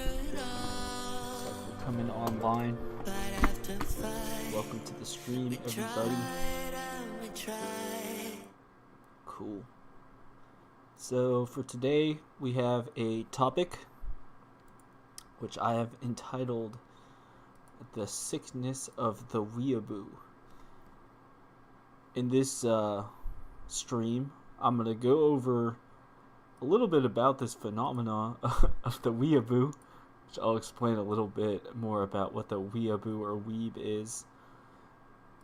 Looks like we're coming online. Welcome to the stream, everybody. Cool. So for today, we have a topic which I have entitled "The Sickness of the Weeaboo." In this stream, I'm going to go over a little bit about this phenomena of the weeaboo, which I'll explain a little bit more about what the weeaboo or weeb is,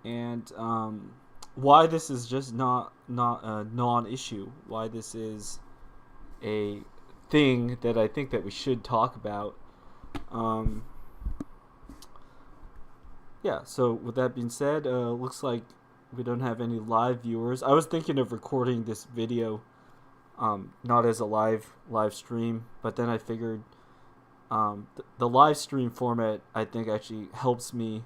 and why this is just not a non-issue, why this is a thing that I think that we should talk about. So with that being said, looks like we don't have any live viewers. I was thinking of recording this video not as a live stream, but then I figured the live stream format, I think, actually helps me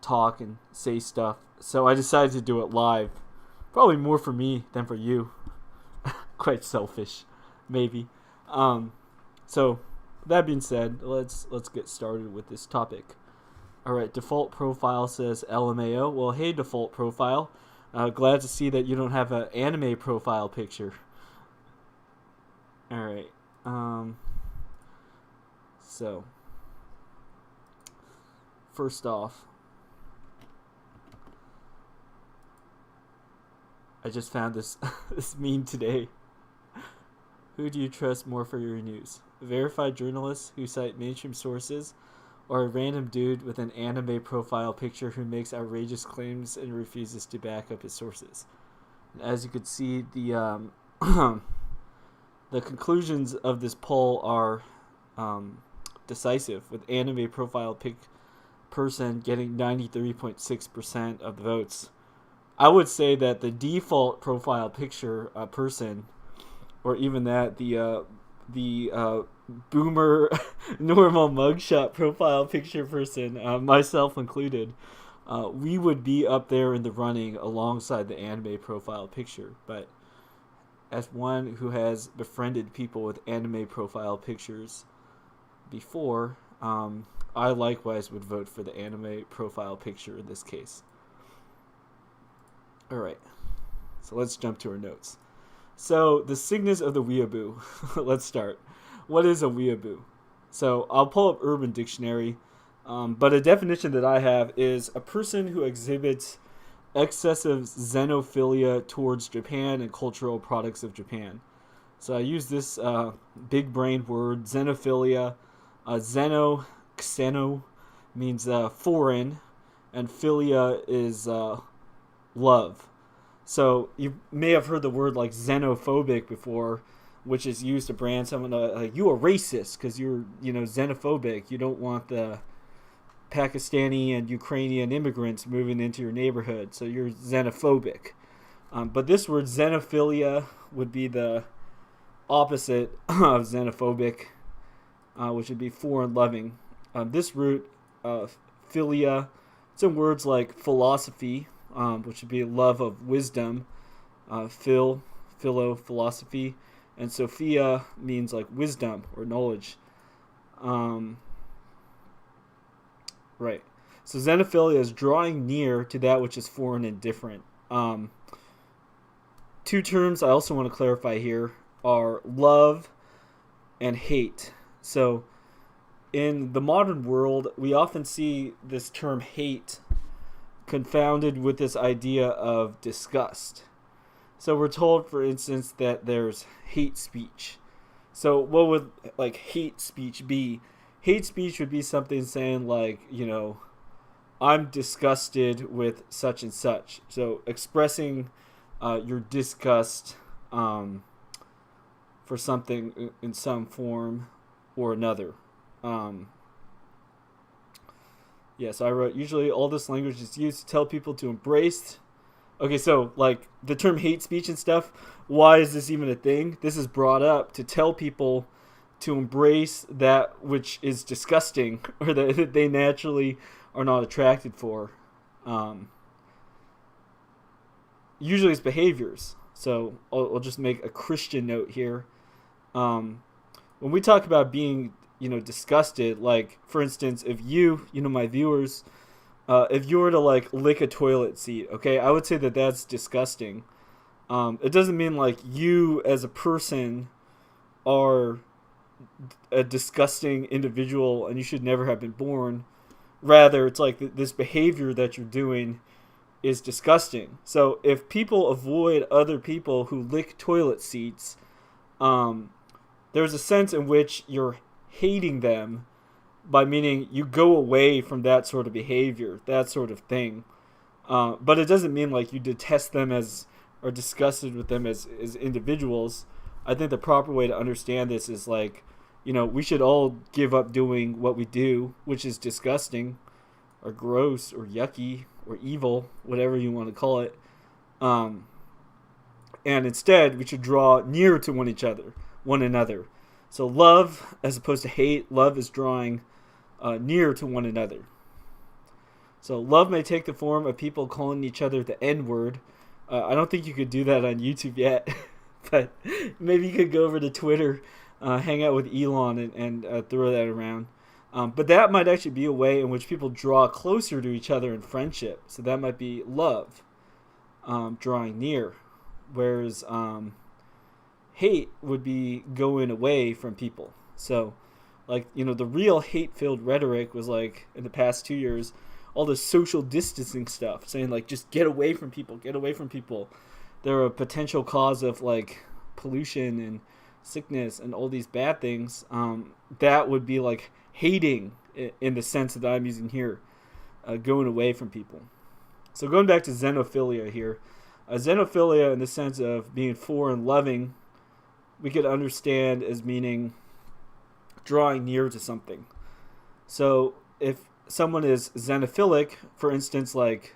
talk and say stuff, so I decided to do it live. Probably more for me than for you. Quite selfish, maybe. So that being said, let's get started with this topic. Alright, default profile says LMAO. Well, hey, default profile. Glad to see that you don't have an anime profile picture. Alright. So, first off, I just found this this meme today. Who do you trust more for your news? Verified journalists who cite mainstream sources, or a random dude with an anime profile picture who makes outrageous claims and refuses to back up his sources? And as you could see, the the conclusions of this poll are decisive, with anime profile person getting 93.6% of the votes. I would say that the default profile picture person, or even that the boomer normal mugshot profile picture person, myself included, we would be up there in the running alongside the anime profile picture. But as one who has befriended people with anime profile pictures before, I likewise would vote for the anime profile picture in this case. Alright, so let's jump to our notes. So, the sickness of the weeaboo. Let's start. What is a weeaboo? So, I'll pull up Urban Dictionary, but a definition that I have is a person who exhibits excessive xenophilia towards Japan and cultural products of Japan. So, I use this big brain word, xenophilia. Xeno means foreign, and philia is love. So you may have heard the word like xenophobic before, which is used to brand someone like, you are racist because you're xenophobic. You don't want the Pakistani and Ukrainian immigrants moving into your neighborhood, so you're xenophobic. But this word xenophilia would be the opposite of xenophobic, which would be foreign loving. This root, philia, it's in words like philosophy, which would be love of wisdom, philo, philosophy, and Sophia means like wisdom or knowledge. Right. So xenophilia is drawing near to that which is foreign and different. Two terms I also want to clarify here are love and hate. So in the modern world, we often see this term hate confounded with this idea of disgust. So we're told, for instance, that there's hate speech. So what would like hate speech be? Hate speech would be something saying like, I'm disgusted with such and such. So expressing your disgust for something in some form or another. So I wrote, usually all this language is used to tell people to embrace. Okay, so like the term hate speech and stuff, why is this even a thing? This is brought up to tell people to embrace that which is disgusting or that they naturally are not attracted for. Usually it's behaviors. So I'll just make a Christian note here. When we talk about being, disgusted. Like, for instance, if my viewers, if you were to like lick a toilet seat, okay, I would say that that's disgusting. It doesn't mean like you as a person are a disgusting individual and you should never have been born. Rather, it's like this behavior that you're doing is disgusting. So if people avoid other people who lick toilet seats, there's a sense in which you're hating them, by meaning you go away from that sort of behavior, that sort of thing. But it doesn't mean like you detest them as or disgusted with them as individuals. I think the proper way to understand this is like, we should all give up doing what we do, which is disgusting or gross or yucky or evil, whatever you want to call it. And instead, we should draw near to one another. So love, as opposed to hate, love is drawing near to one another. So love may take the form of people calling each other the N-word. I don't think you could do that on YouTube yet, but maybe you could go over to Twitter, hang out with Elon, and throw that around. But that might actually be a way in which people draw closer to each other in friendship. So that might be love, drawing near. Whereas hate would be going away from people. So, like, the real hate-filled rhetoric was like, in the past 2 years, all this social distancing stuff, saying like, just get away from people, get away from people. They're a potential cause of like pollution and sickness and all these bad things. That would be like hating in the sense that I'm using here, going away from people. So going back to xenophilia here, xenophilia in the sense of being for and loving, we could understand as meaning drawing near to something. So if someone is xenophilic, for instance, like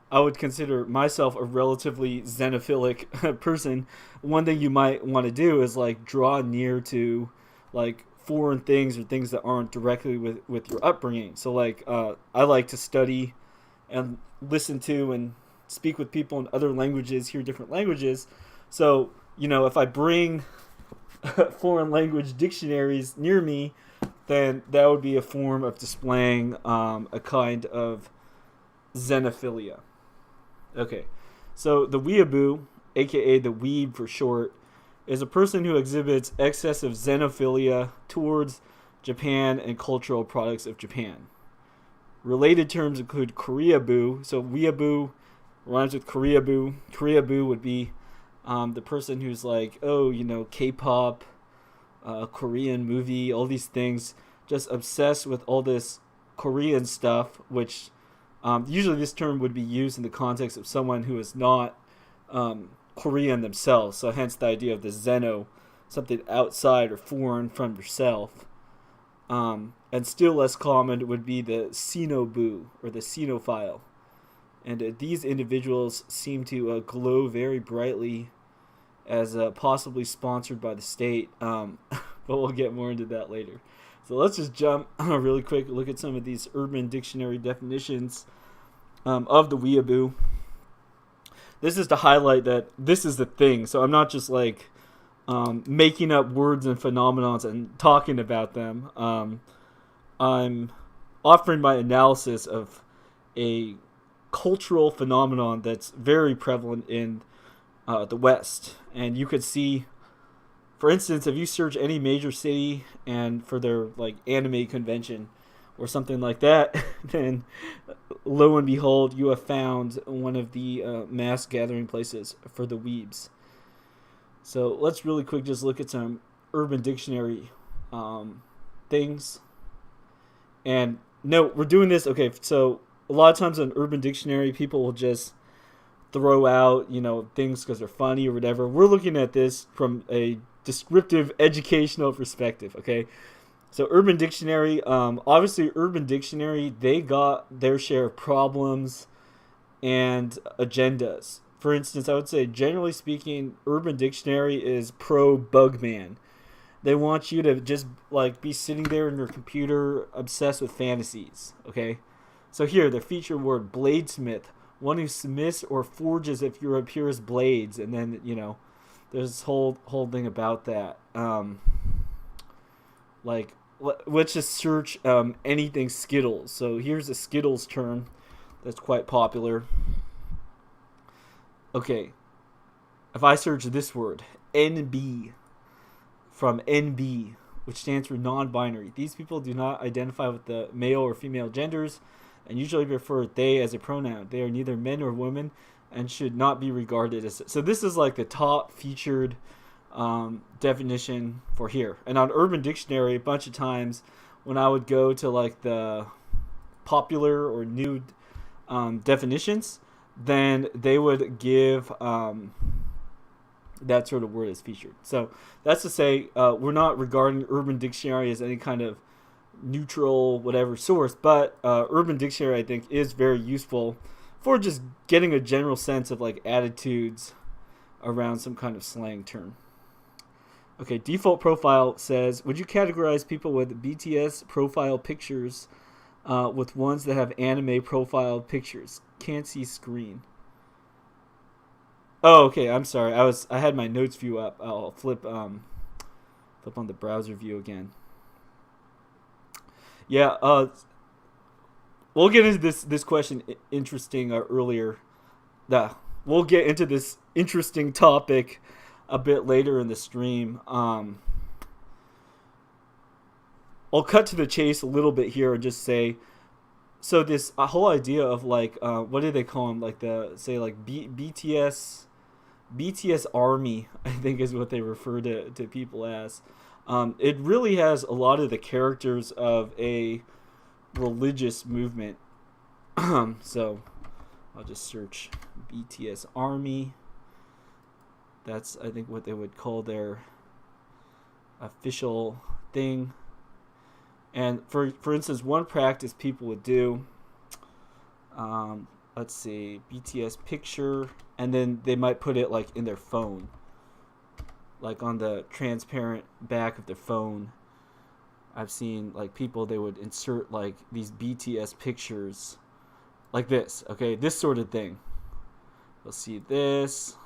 I would consider myself a relatively xenophilic person, one thing you might want to do is like draw near to like foreign things or things that aren't directly with your upbringing. So like I like to study and listen to and speak with people in other languages, hear different languages. So, if I bring foreign language dictionaries near me, then that would be a form of displaying a kind of xenophilia. Okay, so the weeaboo, aka the weeb for short, is a person who exhibits excessive xenophilia towards Japan and cultural products of Japan. Related terms include Koreaboo. So weeaboo rhymes with Koreaboo. Koreaboo would be the person who's like, K-pop, Korean movie, all these things, just obsessed with all this Korean stuff, which usually this term would be used in the context of someone who is not Korean themselves. So hence the idea of the xeno, something outside or foreign from yourself. And still less common would be the xenoboo or the xenophile. And these individuals seem to glow very brightly as possibly sponsored by the state. But we'll get more into that later. So let's just jump really quick, look at some of these Urban Dictionary definitions of the weeaboo. This is to highlight that this is the thing. So I'm not just like making up words and phenomenons and talking about them. I'm offering my analysis of a cultural phenomenon that's very prevalent in the West. And you could see, for instance, if you search any major city and for their like anime convention or something like that, then lo and behold, you have found one of the mass gathering places for the weebs. So let's really quick just look at some Urban Dictionary things. And no, we're doing this. Okay, so a lot of times on Urban Dictionary, people will just throw out, things because they're funny or whatever. We're looking at this from a descriptive educational perspective, okay? So Urban Dictionary, obviously Urban Dictionary, they got their share of problems and agendas. For instance, I would say, generally speaking, Urban Dictionary is pro-Bugman. They want you to just like be sitting there in your computer obsessed with fantasies, okay? So here, the feature word, bladesmith, one who smiths or forges if you appear as blades. And then, there's this whole thing about that. Like let's just search anything Skittles. So here's a Skittles term that's quite popular. Okay, if I search this word, NB, from NB, which stands for non-binary. These people do not identify with the male or female genders and usually refer to they as a pronoun. They are neither men nor women and should not be regarded as... So this is like the top featured definition for here. And on Urban Dictionary, a bunch of times when I would go to like the popular or new definitions, then they would give that sort of word as featured. So that's to say, we're not regarding Urban Dictionary as any kind of neutral whatever source, but Urban Dictionary, I think, is very useful for just getting a general sense of like attitudes around some kind of slang term. Okay, default profile says, would you categorize people with BTS profile pictures with ones that have anime profile pictures? Can't see screen. Oh, okay. I'm sorry. I had my notes view up. I'll flip on the browser view again. Yeah. We'll get into this question interesting earlier. We'll get into this interesting topic a bit later in the stream. I'll cut to the chase a little bit here and just say, so this whole idea of like what do they call them, like the say like BTS Army, I think is what they refer to people as. It really has a lot of the characters of a religious movement. So I'll just search BTS Army. That's, I think, what they would call their official thing. And for instance, one practice people would do, let's see, BTS picture, and then they might put it like in their phone, like on the transparent back of their phone. I've seen like people, they would insert like these BTS pictures like this, okay, this sort of thing. You'll see this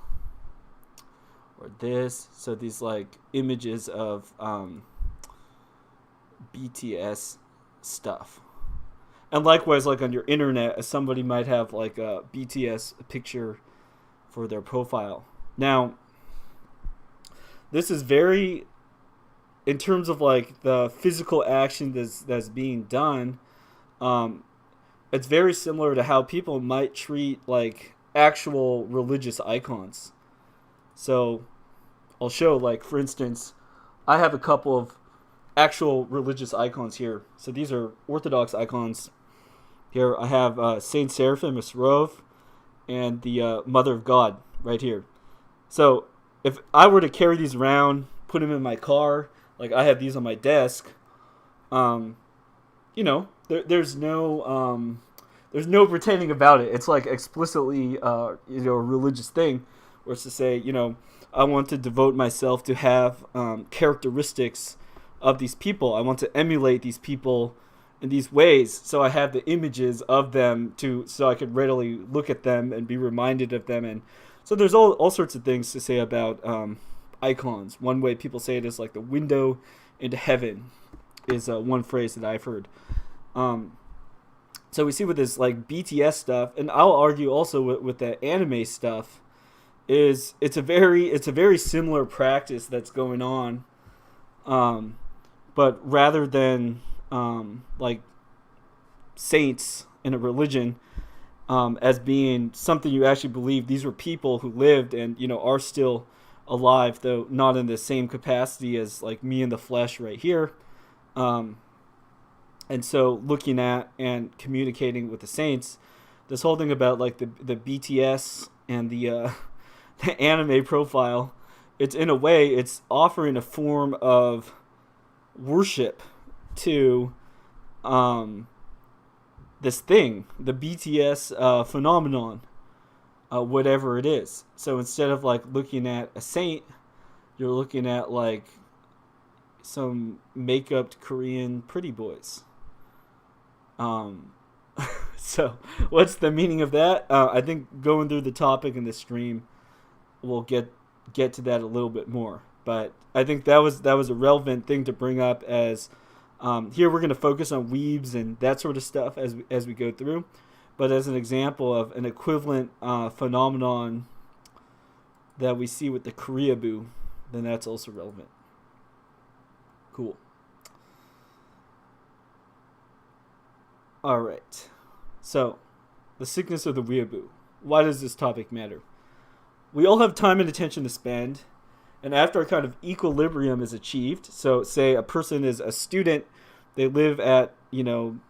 or this. So these like images of BTS stuff. And likewise, like on your internet, somebody might have like a BTS picture for their profile. Now, this is very, in terms of like the physical action that's being done, it's very similar to how people might treat like actual religious icons. So I'll show, like, for instance, I have a couple of actual religious icons here. So these are Orthodox icons. Here I have Saint Seraphim of Sarov and the Mother of God right here. So if I were to carry these around, put them in my car, like I have these on my desk, there's no pretending about it. It's like explicitly a religious thing, where it's to say, I want to devote myself to have characteristics of these people. I want to emulate these people in these ways, so I have the images of them so I could readily look at them and be reminded of them. And so there's all sorts of things to say about icons. One way people say it is like the window into heaven is one phrase that I've heard. So we see with this like BTS stuff, and I'll argue also with the anime stuff, is it's a very similar practice that's going on, but rather than like saints in a religion as being something you actually believe these were people who lived and are still alive, though not in the same capacity as like me in the flesh right here. And so looking at and communicating with the saints, this whole thing about like the BTS and the anime profile, it's in a way it's offering a form of worship to this thing, the BTS phenomenon, whatever it is. So instead of like looking at a saint, you're looking at like some make-up Korean pretty boys. So what's the meaning of that? I think going through the topic in the stream, we'll get to that a little bit more. But I think that was a relevant thing to bring up as Here we're going to focus on weebs and that sort of stuff as we go through. But as an example of an equivalent phenomenon that we see with the Koreaboo, then that's also relevant. Cool. All right. So, the sickness of the weeaboo. Why does this topic matter? We all have time and attention to spend, and after a kind of equilibrium is achieved, so say a person is a student, they live at,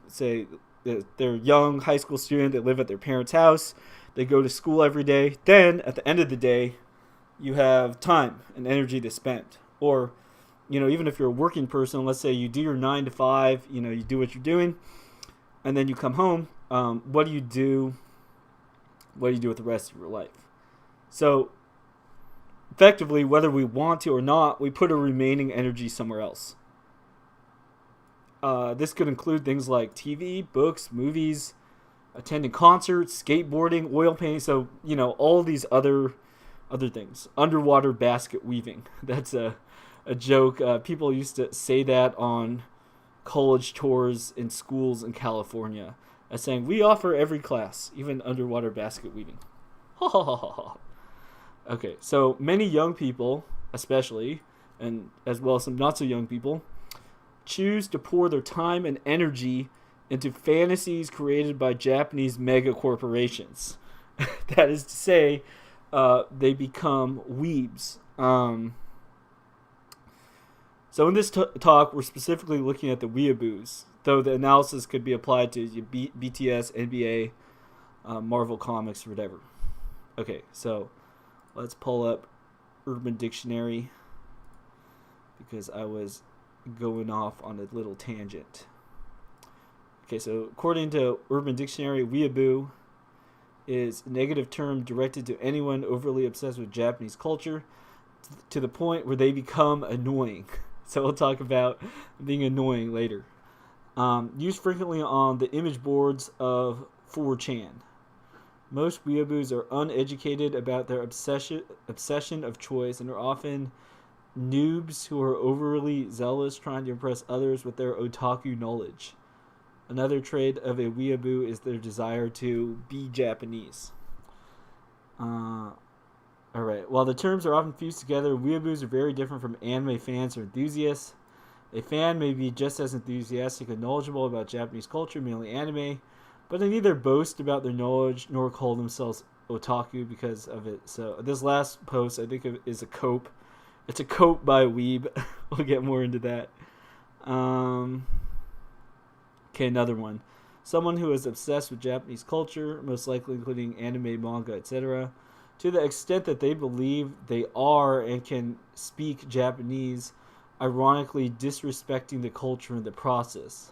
say they're a young high school student, they live at their parents' house, they go to school every day, then at the end of the day, you have time and energy to spend. Or, even if you're a working person, let's say you do your 9 to 5, you do what you're doing, and then you come home, what do you do? What do you do with the rest of your life? So, effectively, whether we want to or not, we put our remaining energy somewhere else. This could include things like TV, books, movies, attending concerts, skateboarding, oil painting. So, all these other things. Underwater basket weaving. That's a joke. People used to say that on college tours in schools in California, as saying, we offer every class, even underwater basket weaving. Ha ha ha ha ha. Okay, so many young people, especially, and as well as some not so young people, choose to pour their time and energy into fantasies created by Japanese mega corporations. That is to say, they become weebs. So in this talk, we're specifically looking at the weeaboos, though the analysis could be applied to BTS, NBA, Marvel Comics, or whatever. Okay, so let's pull up Urban Dictionary because I was going off on a little tangent. Okay, so according to Urban Dictionary, weeaboo is a negative term directed to anyone overly obsessed with Japanese culture to the point where they become annoying. So we'll talk about being annoying later. Used frequently on the image boards of 4chan. Most weeaboos are uneducated about their obsession of choice and are often noobs who are overly zealous trying to impress others with their otaku knowledge. Another trait of a weeaboo is their desire to be Japanese. Alright, while the terms are often fused together, weeaboos are very different from anime fans or enthusiasts. A fan may be just as enthusiastic and knowledgeable about Japanese culture, mainly anime, but they neither boast about their knowledge nor call themselves otaku because of it. So this last post I think is a cope. It's a cope by a weeb. We'll get more into that. Okay, another one. Someone who is obsessed with Japanese culture, most likely including anime, manga, etc., to the extent that they believe they are and can speak Japanese, ironically disrespecting the culture in the process.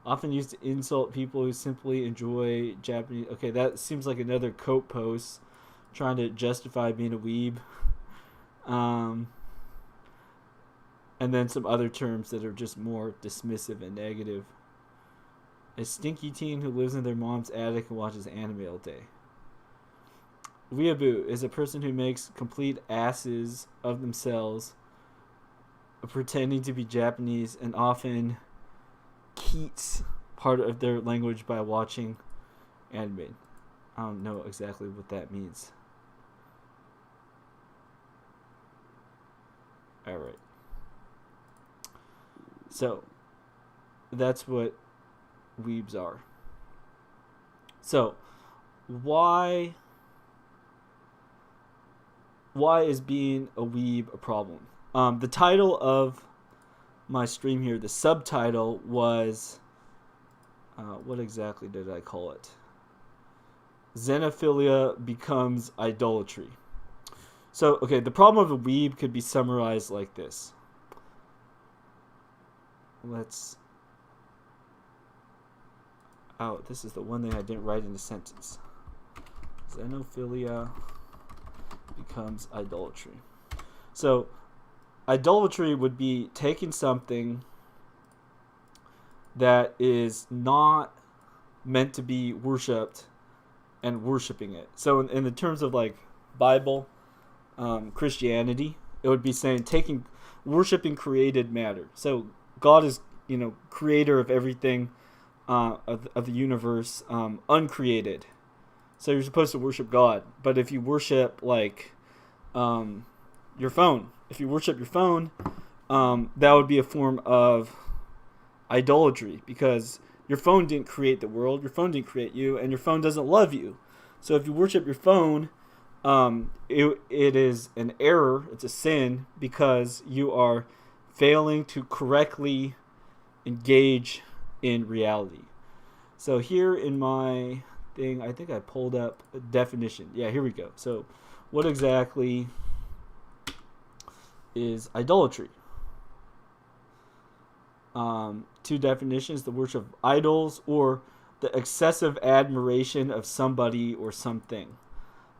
Often used to insult people who simply enjoy Japanese. Okay, that seems like another cope post trying to justify being a weeb. And then some other terms that are just more dismissive and negative. A stinky teen who lives in their mom's attic and watches anime all day. Weeaboo is a person who makes complete asses of themselves, pretending to be Japanese, and often keats part of their language by watching anime. I don't know exactly what that means. Alright. So, that's what weebs are. So, why is being a weeb a problem? The title of my stream here, the subtitle was, what exactly did I call it? Xenophilia becomes idolatry. So, okay, the problem of a weeb could be summarized like this. This is the one thing I didn't write in the sentence. Xenophilia becomes idolatry. So, idolatry would be taking something that is not meant to be worshipped and worshiping it. So, in the terms of like Bible, Christianity, it would be saying worshiping created matter. So, God is creator of everything, of the universe, uncreated. So you're supposed to worship God. But if you worship like your phone, that would be a form of idolatry, because your phone didn't create the world, your phone didn't create you, and your phone doesn't love you. So if you worship your phone, it is an error, it's a sin, because you are failing to correctly engage in reality. So here in my thing, I think I pulled up a definition. Yeah, here we go. So what exactly is idolatry? Two definitions: the worship of idols, or the excessive admiration of somebody or something.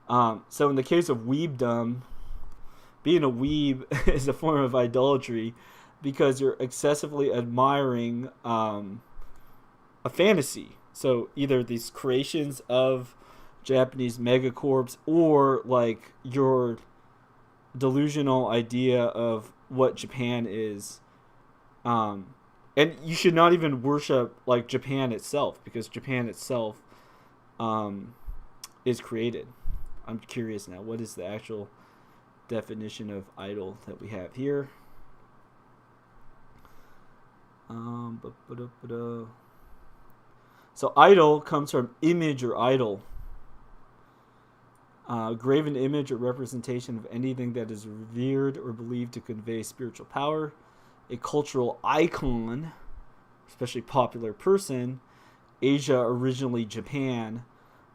So in the case of weebdom, being a weeb is a form of idolatry, because you're excessively admiring a fantasy. So either these creations of Japanese megacorps, or like your delusional idea of what Japan is. And you should not even worship like Japan itself, because Japan itself is created. I'm curious now, what is the actual definition of idol that we have here? So idol comes from image or idol. Graven image or representation of anything that is revered or believed to convey spiritual power. A cultural icon, especially popular person. Asia, originally Japan.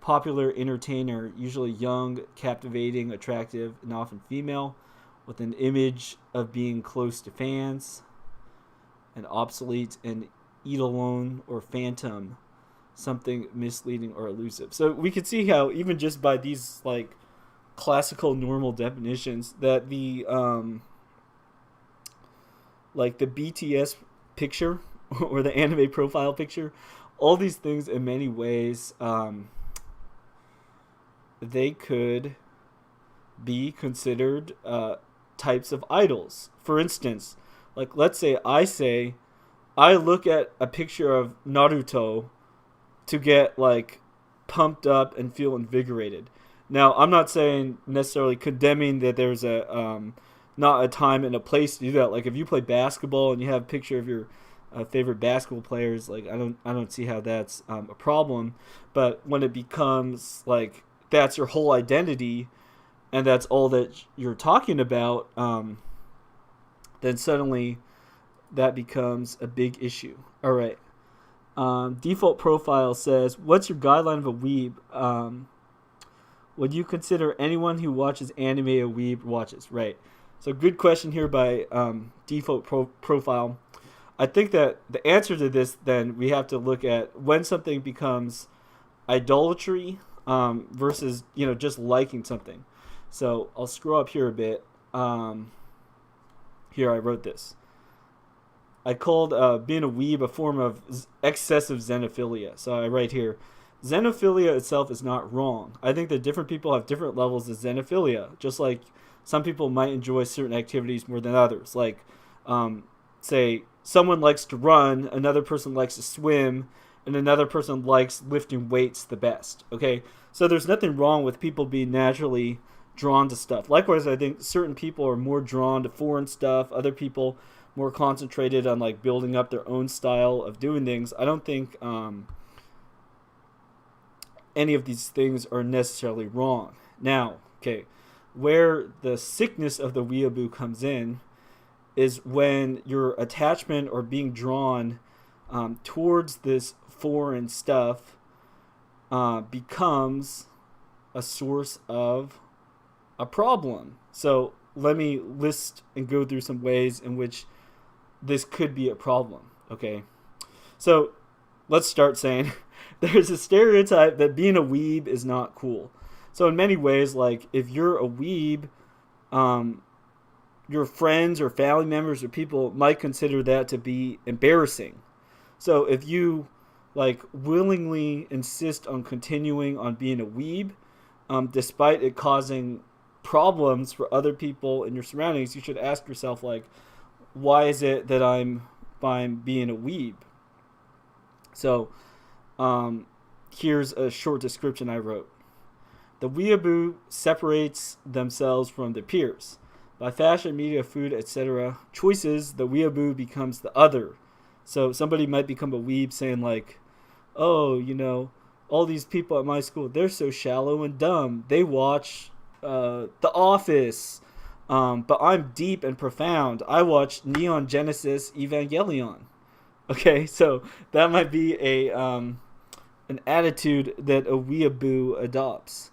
Popular entertainer, usually young, captivating, attractive, and often female, with an image of being close to fans. An obsolete and eidolon or phantom, something misleading or elusive. So we can see how even just by these like classical normal definitions that the like the BTS picture or the anime profile picture, all these things in many ways they could be considered types of idols. For instance, like let's say I look at a picture of Naruto to get like pumped up and feel invigorated. Now, I'm not saying necessarily condemning that there's a not a time and a place to do that. Like if you play basketball and you have a picture of your favorite basketball players, like I don't see how that's a problem. But when it becomes like that's your whole identity and that's all that you're talking about, then suddenly that becomes a big issue. All right. Default profile says, what's your guideline of a weeb? Would you consider anyone who watches anime a weeb watches? Right. So good question here by default profile. I think that the answer to this, then, we have to look at when something becomes idolatry versus, just liking something. So I'll scroll up here a bit. Here I wrote this. I called being a weeb a form of excessive xenophilia. So I write here, xenophilia itself is not wrong. I think that different people have different levels of xenophilia, just like some people might enjoy certain activities more than others. Like, say, someone likes to run, another person likes to swim, and another person likes lifting weights the best. Okay? So there's nothing wrong with people being naturally drawn to stuff. Likewise, I think certain people are more drawn to foreign stuff, other people more concentrated on like building up their own style of doing things. I don't think any of these things are necessarily wrong. Now, okay, where the sickness of the weeaboo comes in is when your attachment or being drawn towards this foreign stuff becomes a source of a problem. So let me list and go through some ways in which this could be a problem, okay? So let's start saying there's a stereotype that being a weeb is not cool. So in many ways, like if you're a weeb, your friends or family members or people might consider that to be embarrassing. So if you like willingly insist on continuing on being a weeb, despite it causing problems for other people in your surroundings, you should ask yourself, like, why is it that I'm by being a weeb. So, here's a short description I wrote. The weeaboo separates themselves from their peers. By fashion, media, food, etc. choices, the weeaboo becomes the other. So somebody might become a weeb saying like, oh, all these people at my school, they're so shallow and dumb. They watch The Office. But I'm deep and profound. I watch Neon Genesis Evangelion. Okay, so that might be an attitude that a weeaboo adopts.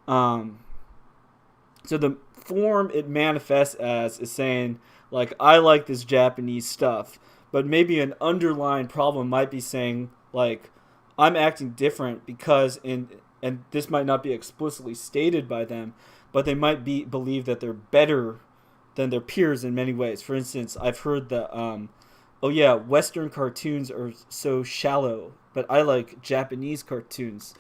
So the form it manifests as is saying, like, I like this Japanese stuff. But maybe an underlying problem might be saying, like, I'm acting different because and this might not be explicitly stated by them, but they might believe that they're better than their peers in many ways. For instance, I've heard that, Western cartoons are so shallow, but I like Japanese cartoons.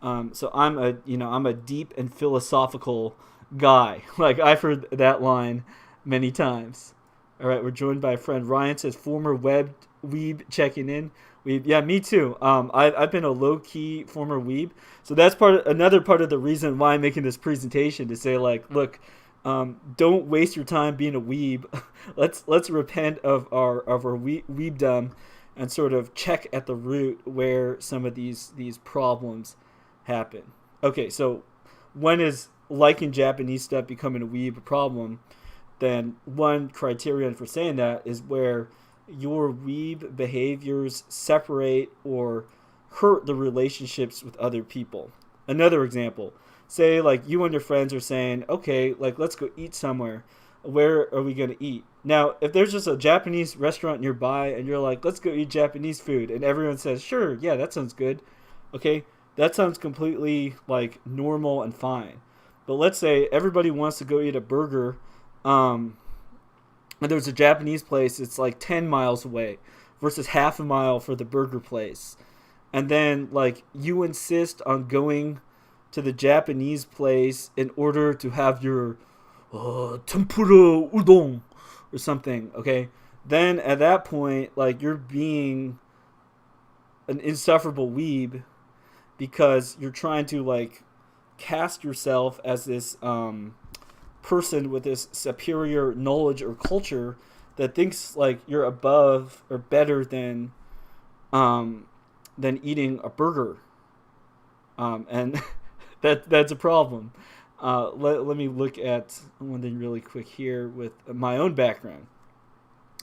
So I'm a deep and philosophical guy. Like, I've heard that line many times. All right, we're joined by a friend. Ryan says, former weeb checking in. Yeah, me too. I've been a low-key former weeb. So that's another part of the reason why I'm making this presentation, to say, like, look, don't waste your time being a weeb. Let's repent of our weebdom and sort of check at the root where some of these problems happen. Okay, so when is liking Japanese stuff becoming a weeb a problem? Then one criterion for saying that is where your weeb behaviors separate or hurt the relationships with other people. Another example, say like you and your friends are saying, okay, like let's go eat somewhere. Where are we going to eat? Now, if there's just a Japanese restaurant nearby and you're like, let's go eat Japanese food, and everyone says, sure, yeah, that sounds good. Okay, that sounds completely like normal and fine. But let's say everybody wants to go eat a burger, and there's a Japanese place, it's like 10 miles away versus half a mile for the burger place. And then like you insist on going to the Japanese place in order to have your tempura udon or something, okay? Then at that point, like, you're being an insufferable weeb because you're trying to like cast yourself as this person with this superior knowledge or culture that thinks like you're above or better than eating a burger, and that's a problem. Let me look at one thing really quick here with my own background.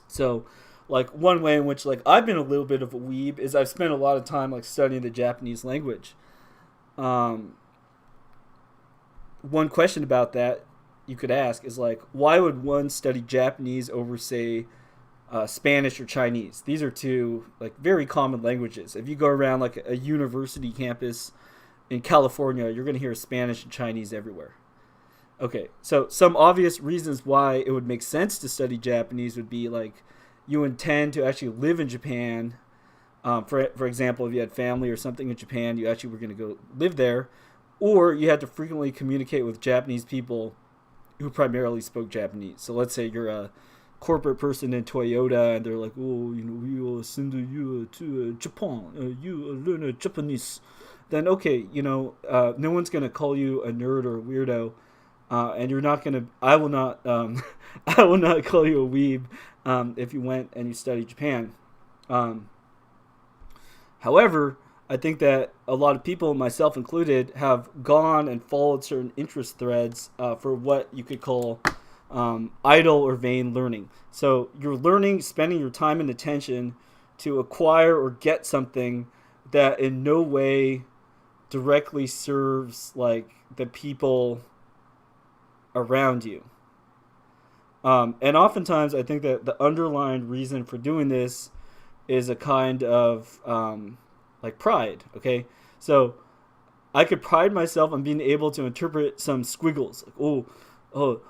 So, like, one way in which like I've been a little bit of a weeb is I've spent a lot of time like studying the Japanese language. One question about that you could ask is like, why would one study Japanese over, say, Spanish or Chinese? These are two like very common languages. If you go around like a university campus in California, you're going to hear Spanish and Chinese everywhere. Okay, so some obvious reasons why it would make sense to study Japanese would be like you intend to actually live in Japan. For example, if you had family or something in Japan, you actually were going to go live there, or you had to frequently communicate with Japanese people who primarily spoke Japanese. So let's say you're a corporate person in Toyota and they're like, oh, we will send you to Japan, you learn Japanese. Then okay, no one's gonna call you a nerd or a weirdo, and you're not gonna. I will not call you a weeb if you went and you studied Japan. However, I think that a lot of people, myself included, have gone and followed certain interest threads for what you could call idle or vain learning. So you're learning, spending your time and attention to acquire or get something that in no way directly serves like the people around you. And oftentimes I think that the underlying reason for doing this is a kind of like pride. Okay, so I could pride myself on being able to interpret some squiggles. Like, oh,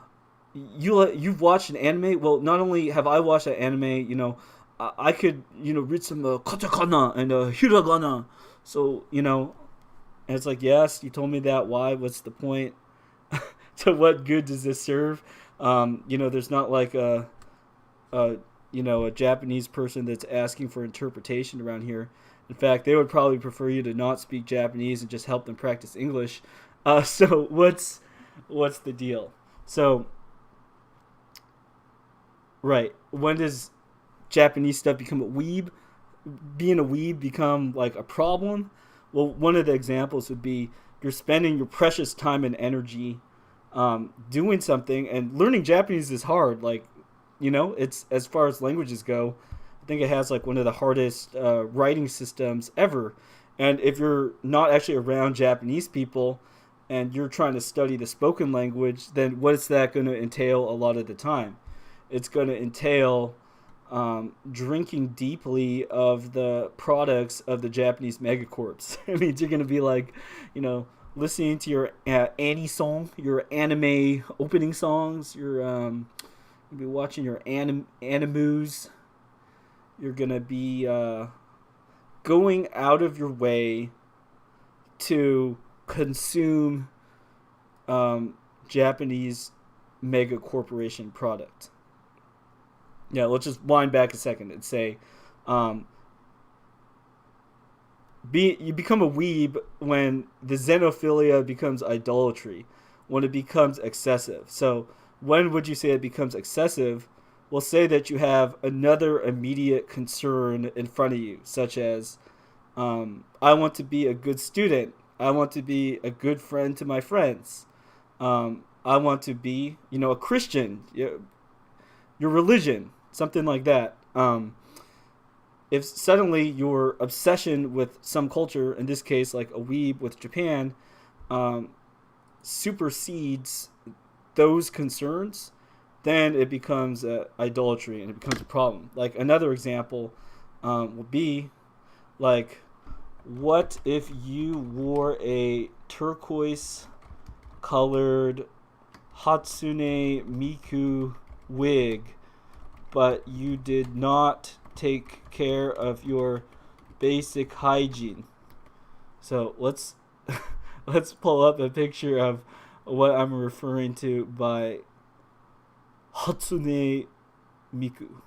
you've watched an anime? Well, not only have I watched an anime, I could read some katakana and hiragana. So and it's like, yes, you told me that. Why? What's the point? To what good does this serve? There's not like a a Japanese person that's asking for interpretation around here. In fact, they would probably prefer you to not speak Japanese and just help them practice English. So what's the deal? So right, when does Japanese stuff become a weeb? Being a weeb become like a problem? Well, one of the examples would be you're spending your precious time and energy doing something, and learning Japanese is hard. Like, it's, as far as languages go, I think it has like one of the hardest writing systems ever. And if you're not actually around Japanese people and you're trying to study the spoken language, then what is that going to entail a lot of the time? It's going to entail drinking deeply of the products of the Japanese megacorps. I mean, you're going to be like, listening to your anime song, your anime opening songs. You'll be watching your animus. You're going to be going out of your way to consume Japanese mega corporation product. Yeah, let's just wind back a second and say, you become a weeb when the xenophilia becomes idolatry, when it becomes excessive. So when would you say it becomes excessive? We'll say that you have another immediate concern in front of you, such as, I want to be a good student. I want to be a good friend to my friends. I want to be, a Christian. Your religion, something like that. If suddenly your obsession with some culture, in this case like a weeb with Japan, supersedes those concerns, then it becomes idolatry and it becomes a problem. Like another example would be like, what if you wore a turquoise colored Hatsune Miku wig, but you did not take care of your basic hygiene? So let's pull up a picture of what I'm referring to by Hatsune Miku.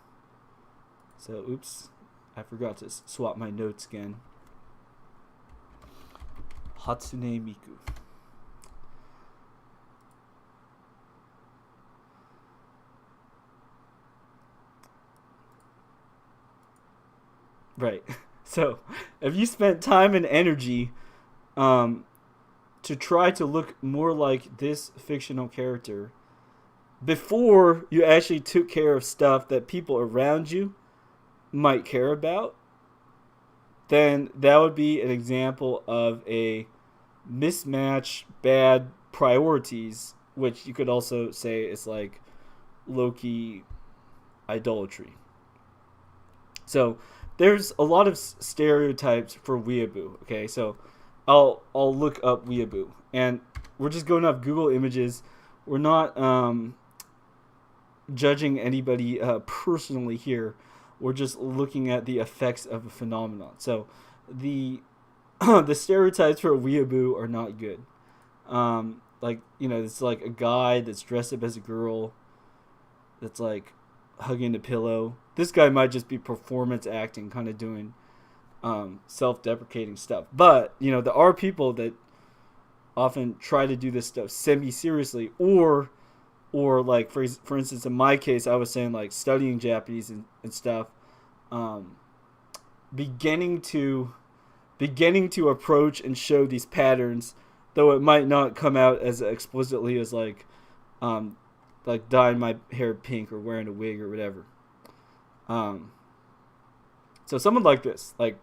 So oops, I forgot to swap my notes again. Hatsune Miku. Right. So, if you spent time and energy to try to look more like this fictional character before you actually took care of stuff that people around you might care about, then that would be an example of a mismatch bad priorities, which you could also say is like low-key idolatry. So there's a lot of stereotypes for weeaboo. Okay, so I'll look up weeaboo, and we're just going off Google Images. We're not judging anybody personally here. We're just looking at the effects of a phenomenon. So the the stereotypes for a weeaboo are not good. Like, it's like a guy that's dressed up as a girl that's like hugging a pillow. This guy might just be performance acting, kind of doing self-deprecating stuff. But, there are people that often try to do this stuff semi-seriously, or like, for instance, in my case, I was saying like studying Japanese and stuff, beginning to approach and show these patterns, though it might not come out as explicitly as like dyeing my hair pink or wearing a wig or whatever. So someone like this, like,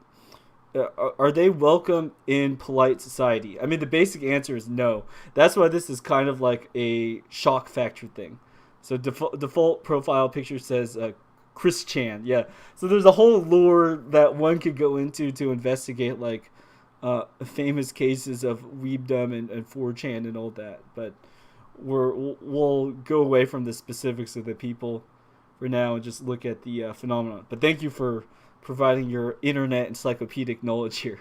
are they welcome in polite society? I mean, the basic answer is no. That's why this is kind of like a shock factor thing. So default profile picture says Chris Chan. Yeah. So there's a whole lore that one could go into to investigate like famous cases of weebdom and 4chan and all that. But we'll go away from the specifics of the people for now and just look at the phenomenon. But thank you for providing your internet encyclopedic knowledge here.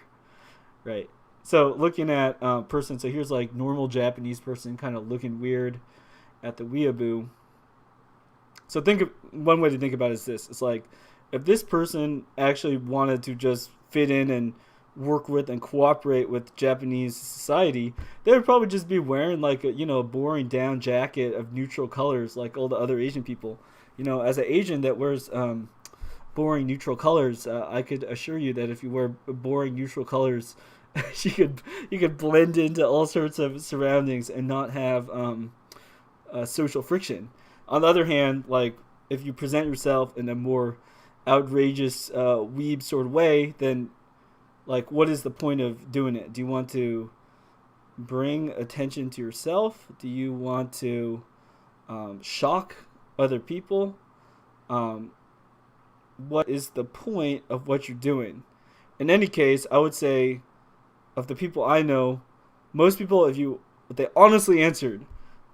Right. So looking at person, so here's like normal Japanese person kind of looking weird at the weeaboo. So one way to think about it is this: it's like if this person actually wanted to just fit in and work with and cooperate with Japanese society, they would probably just be wearing like a boring down jacket of neutral colors like all the other Asian people. As an Asian that wears boring neutral colors, I could assure you that if you wear boring neutral colors, you could blend into all sorts of surroundings and not have social friction. On the other hand, like if you present yourself in a more outrageous weeb sort of way, then like what is the point of doing it? Do you want to bring attention to yourself? Do you want to shock other people? What is the point of what you're doing? In any case, I would say of the people I know, most people, if they honestly answered,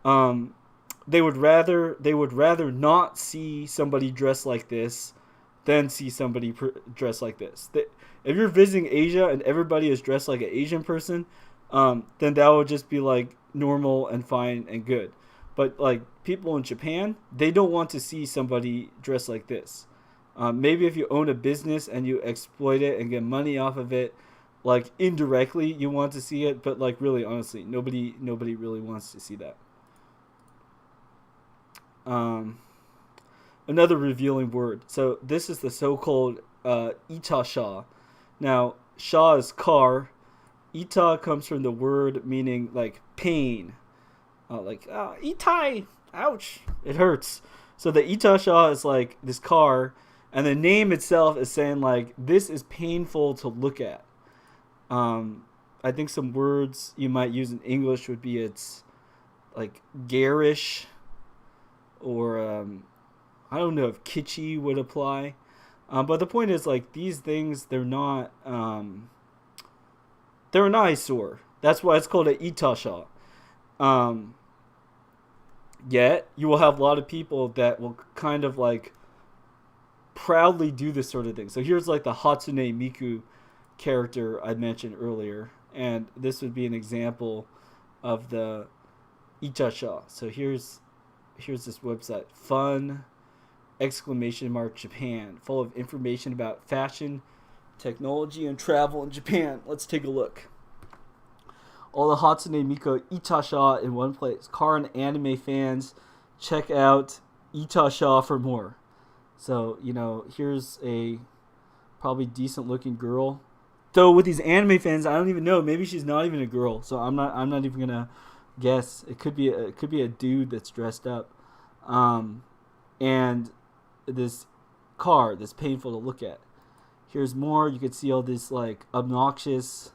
they would rather not see somebody dressed like this than see somebody dressed like this. If you're visiting Asia and everybody is dressed like an Asian person, then that would just be like normal and fine and good. But like people in Japan, they don't want to see somebody dressed like this. Maybe if you own a business and you exploit it and get money off of it, like indirectly you want to see it, but like really honestly, nobody really wants to see that. Another revealing word. So this is the so-called itasha. Now, sha is car. Ita comes from the word meaning like pain. Itai, ouch, it hurts. So the itasha is like this car, and the name itself is saying like this is painful to look at. I think some words you might use in English would be it's like garish, or I don't know if kitschy would apply. But the point is like these things, they're not they're an eyesore. That's why it's called an itasha. Yet you will have a lot of people that will kind of like proudly do this sort of thing. So here's like the Hatsune Miku character I mentioned earlier, and this would be an example of the itasha. So here's this website, fun Japan, full of information about fashion, technology, and travel in Japan. Let's take a look. All the Hatsune Miku itasha in one place. Car and anime fans, check out itasha for more. So, here's a probably decent looking girl. Though with these anime fans, I don't even know. Maybe she's not even a girl. So I'm not even gonna guess. It could be a dude that's dressed up. And this car that's painful to look at. Here's more. You can see all these like obnoxious,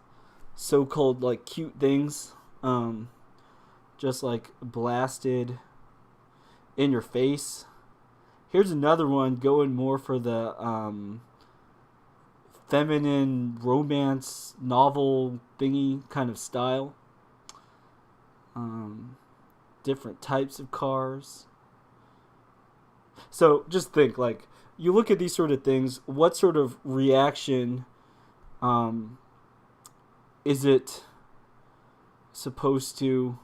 so-called like cute things, just like blasted in your face. Here's another one going more for the feminine romance novel thingy kind of style. Different types of cars. So just think, like, you look at these sort of things, what sort of reaction is it supposed to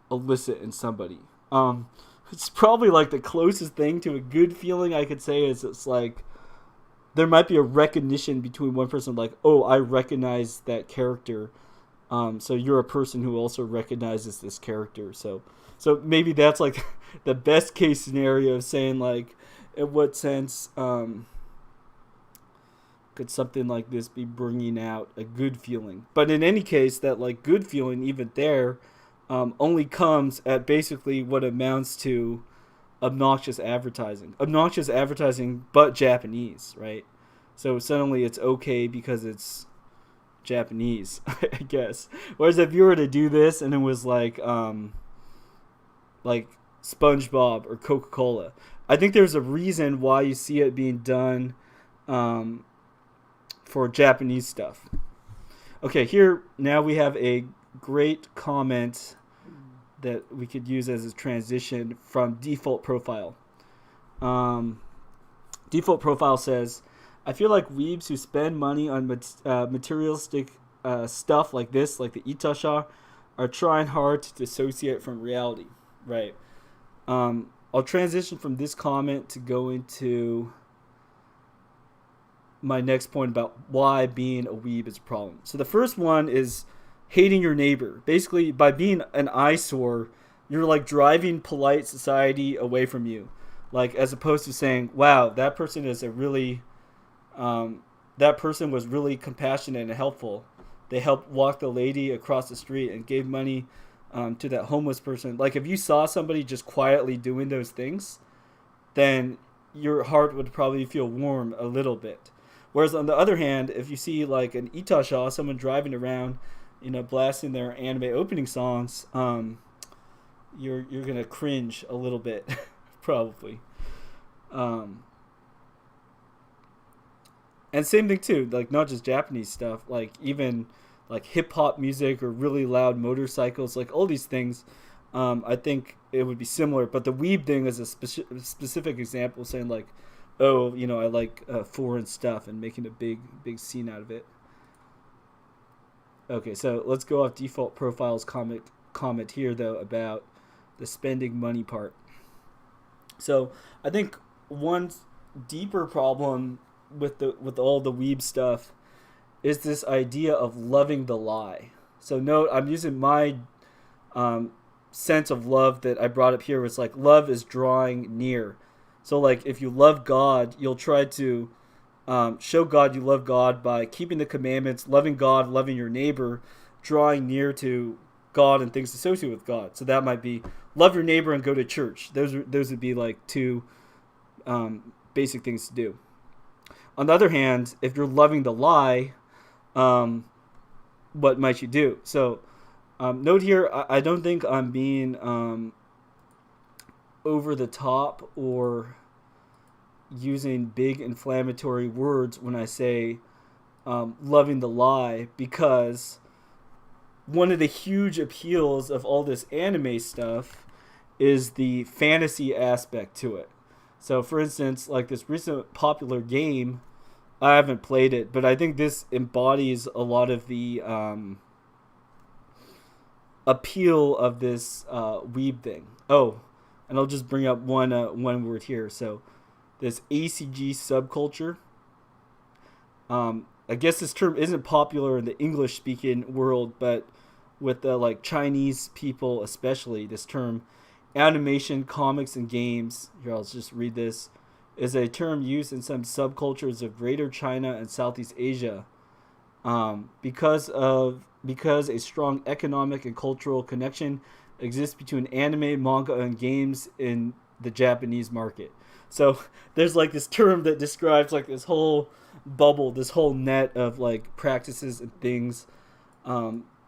elicit in somebody? It's probably like the closest thing to a good feeling I could say is it's like there might be a recognition between one person, like, oh, I recognize that character. So you're a person who also recognizes this character. So maybe that's like the best case scenario of saying like, in what sense could something like this be bringing out a good feeling? But in any case, that like good feeling, even there, only comes at basically what amounts to obnoxious advertising. Obnoxious advertising, but Japanese, right? So suddenly it's okay because it's Japanese, I guess. Whereas if you were to do this and it was like SpongeBob or Coca-Cola, I think there's a reason why you see it being done for Japanese stuff. Okay, here now we have a great comment that we could use as a transition from default profile. Default profile says, I feel like weebs who spend money on materialistic stuff like this, like the itasha, are trying hard to dissociate from reality. Right. I'll transition from this comment to go into my next point about why being a weeb is a problem. So the first one is hating your neighbor. Basically, by being an eyesore, you're like driving polite society away from you. Like, as opposed to saying, wow, that person is a really, that person was really compassionate and helpful. They helped walk the lady across the street and gave money to that homeless person. Like, if you saw somebody just quietly doing those things, then your heart would probably feel warm a little bit. Whereas on the other hand, if you see like an Itasha, someone driving around, blasting their anime opening songs, you're gonna cringe a little bit, probably. And same thing too, like not just Japanese stuff, like even like hip hop music or really loud motorcycles, like all these things. I think it would be similar, but the weeb thing is a specific example, saying like, oh, I like foreign stuff and making a big scene out of it. Okay, so let's go off default profiles comment here though about the spending money part. So I think one deeper problem with all the weeb stuff is this idea of loving the lie. So note, I'm using my sense of love that I brought up here. It's like love is drawing near. So like if you love God, you'll try to show God you love God by keeping the commandments, loving God, loving your neighbor, drawing near to God and things associated with God. So that might be love your neighbor and go to church. Those would be like two basic things to do. On the other hand, if you're loving the lie, what might you do? So note here, I don't think I'm being over the top or using big inflammatory words when I say loving the lie, because one of the huge appeals of all this anime stuff is the fantasy aspect to it. So for instance, like this recent popular game, I haven't played it, but I think this embodies a lot of the appeal of this weeb thing. Oh, and I'll just bring up one word here. So this ACG subculture. I guess this term isn't popular in the English-speaking world, but with the like Chinese people especially, this term animation, comics, and games, here I'll just read this, is a term used in some subcultures of Greater China and Southeast Asia because a strong economic and cultural connection exists between anime, manga, and games in the Japanese market. So there's like this term that describes like this whole bubble, this whole net of like practices and things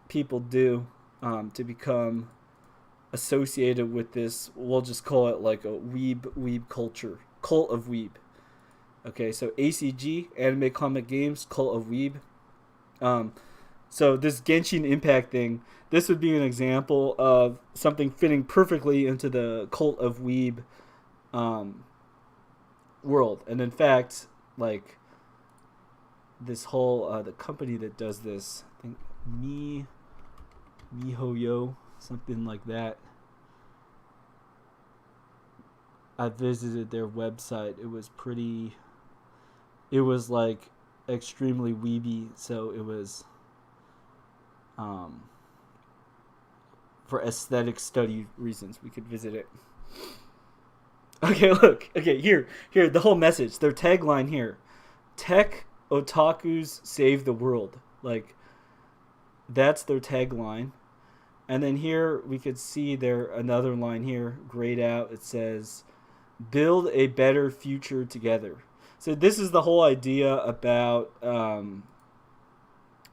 people do to become associated with this. We'll just call it like a weeb culture, cult of weeb. Okay, so ACG, anime, comic, games, cult of weeb. So this Genshin Impact thing, this would be an example of something fitting perfectly into the cult of weeb world. And in fact, like this whole the company that does this, I think MiHoYo, something like that. I visited their website. It was like extremely weeby, so it was for aesthetic study reasons we could visit it. Okay, look. Okay, here, the whole message. Their tagline here: Tech otakus save the world. Like, that's their tagline. And then here we could see another line here, grayed out. It says, build a better future together. So this is the whole idea about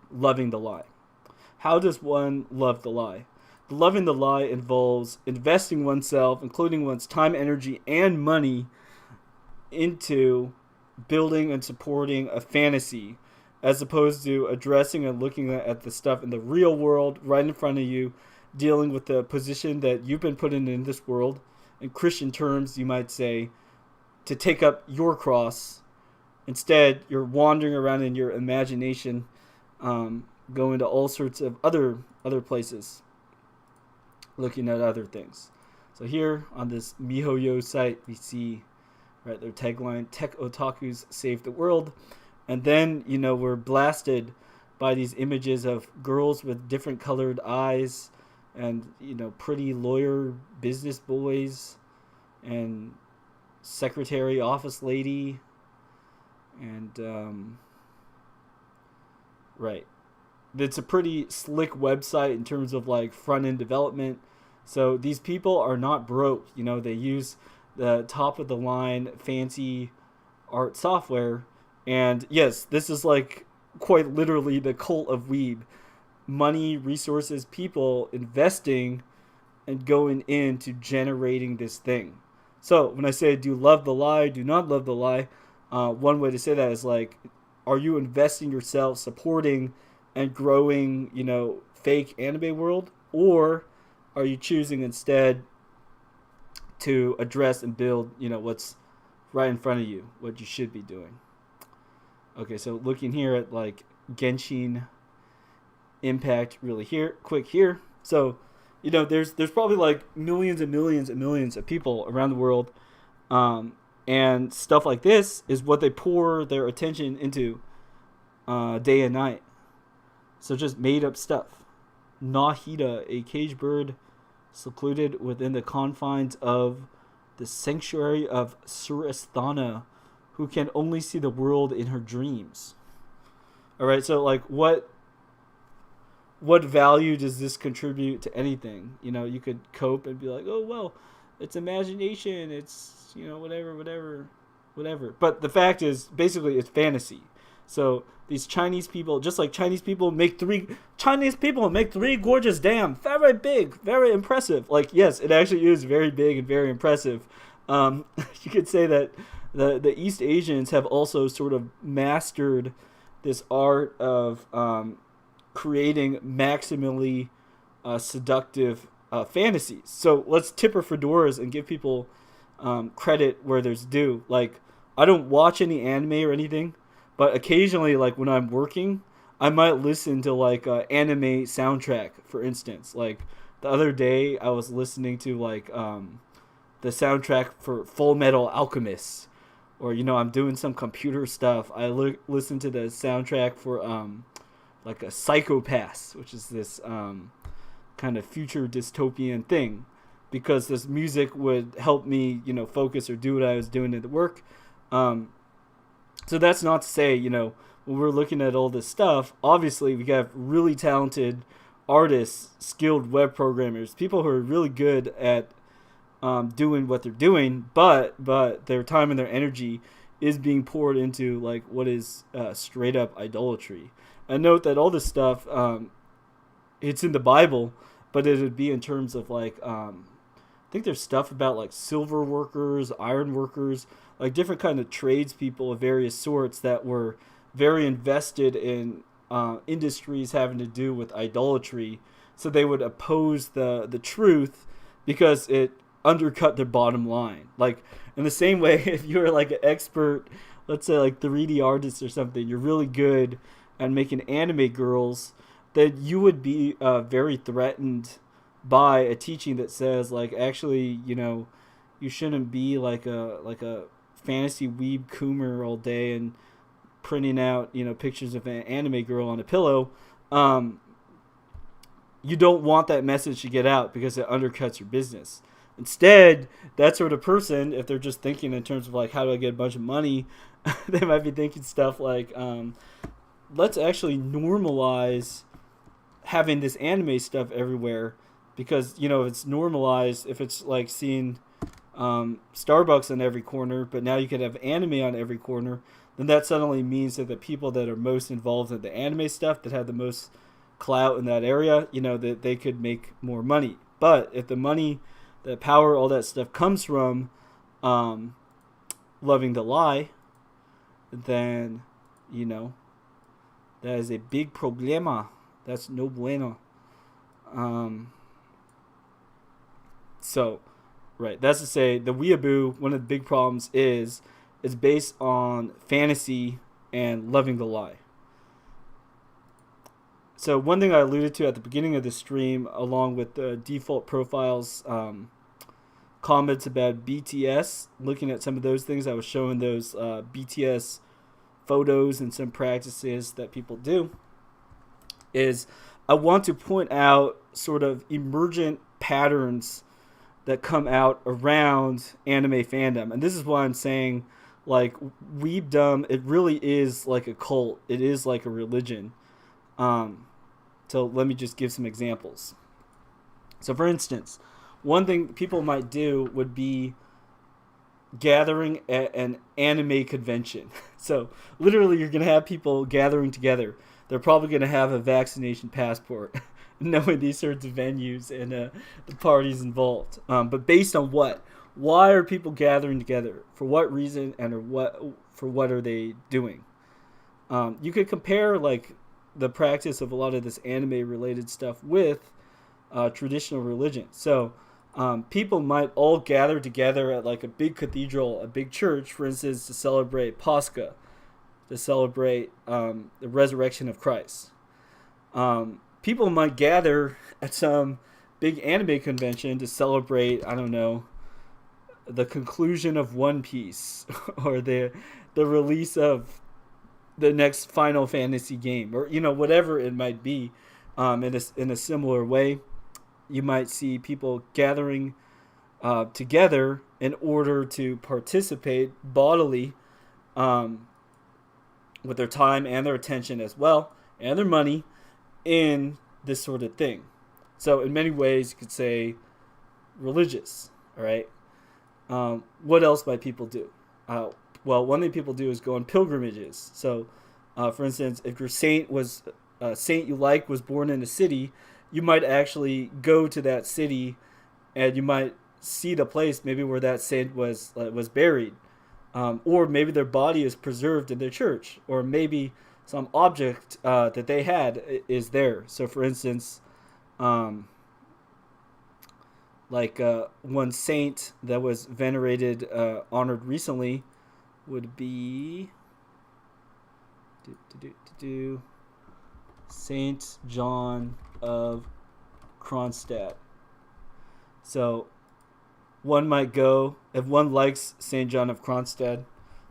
loving the lie. How does one love the lie? Loving the lie involves investing oneself, including one's time, energy, and money, into building and supporting a fantasy, as opposed to addressing and looking at the stuff in the real world right in front of you, dealing with the position that you've been put in this world. In Christian terms, you might say, to take up your cross. Instead, you're wandering around in your imagination, going to all sorts of other places, looking at other things. So here on this MiHoYo site, we see, right, their tagline, "Tech otakus save the world." And then, we're blasted by these images of girls with different colored eyes and, pretty lawyer business boys and secretary office lady and, right. It's a pretty slick website in terms of like front end development. So these people are not broke. They use the top of the line fancy art software. And yes, this is like quite literally the cult of weeb. Money, resources, people investing and going into generating this thing. So when I say do love the lie, do not love the lie, one way to say that is like, are you investing yourself, supporting and growing, fake anime world, or are you choosing instead to address and build, what's right in front of you, what you should be doing? Okay, so looking here at like Genshin Impact, really quick here. So, there's probably like millions and millions and millions of people around the world, and stuff like this is what they pour their attention into, day and night. So just made up stuff. Nahida, a cage bird secluded within the confines of the sanctuary of Surasthana, who can only see the world in her dreams. All right, so like what value does this contribute to anything? You could cope and be like, oh well, it's imagination, it's whatever. But the fact is, basically, it's fantasy. So these Chinese people, just like Chinese people make three gorgeous dams, very big, very impressive. Like, yes, it actually is very big and very impressive. You could say that the East Asians have also sort of mastered this art of creating maximally seductive fantasies. So let's tip our fedoras and give people credit where there's due. Like, I don't watch any anime or anything, but occasionally, like when I'm working, I might listen to like anime soundtrack, for instance. Like the other day, I was listening to like the soundtrack for Full Metal Alchemist, or I'm doing some computer stuff. I listen to the soundtrack for like a Psychopath, which is this kind of future dystopian thing, because this music would help me, focus or do what I was doing at the work. So that's not to say, when we're looking at all this stuff, obviously we have really talented artists, skilled web programmers, people who are really good at doing what they're doing, but their time and their energy is being poured into like what is straight up idolatry. And note that all this stuff, it's in the Bible, but it would be in terms of like, I think there's stuff about like silver workers, iron workers, like different kind of tradespeople of various sorts that were very invested in industries having to do with idolatry. So they would oppose the truth because it undercut their bottom line. Like in the same way, if you're like an expert, let's say like 3D artist or something, you're really good at making anime girls, then you would be very threatened by a teaching that says like, actually, you shouldn't be like a fantasy weeb coomer all day and printing out pictures of an anime girl on a pillow. You don't want that message to get out because it undercuts your business. Instead, that sort of person, if they're just thinking in terms of like, how do I get a bunch of money, they might be thinking stuff like, let's actually normalize having this anime stuff everywhere, because it's normalized if it's like seeing Starbucks on every corner, but now you could have anime on every corner. Then that suddenly means that the people that are most involved in the anime stuff, that have the most clout in that area, that they could make more money. But if the money, the power, all that stuff comes from loving the lie, then that is a big problema. That's no bueno. So, right, that's to say, the weeaboo, one of the big problems is based on fantasy and loving the lie. So one thing I alluded to at the beginning of the stream, along with the default profiles comments about BTS, looking at some of those things. I was showing those BTS photos and some practices that people do, is I want to point out sort of emergent patterns that come out around anime fandom. And this is why I'm saying, like, weebdom, it really is like a cult. It is like a religion. So let me just give some examples. So for instance, one thing people might do would be gathering at an anime convention. So literally you're going to have people gathering together. They're probably going to have a vaccination passport, knowing these sorts of venues and the parties involved. But based on what? Why are people gathering together? For what reason, and for what are they doing? You could compare like the practice of a lot of this anime related stuff with traditional religion. So people might all gather together at like a big cathedral, a big church, for instance, to celebrate Pascha, to celebrate the resurrection of Christ. People might gather at some big anime convention to celebrate, I don't know, the conclusion of One Piece or the release of the next Final Fantasy game, or whatever it might be. In a similar way, you might see people gathering together in order to participate bodily, with their time and their attention as well, and their money, in this sort of thing. So in many ways, you could say religious. All right. What else might people do? Well, one thing people do is go on pilgrimages. So, for instance, if your saint was a saint you like was born in a city, you might actually go to that city, and you might see the place maybe where that saint was buried, or maybe their body is preserved in their church, or maybe some object that they had is there. So, for instance, one saint that was venerated, honored recently, would be Saint John of Kronstadt. So one might go, if one likes Saint John of Kronstadt.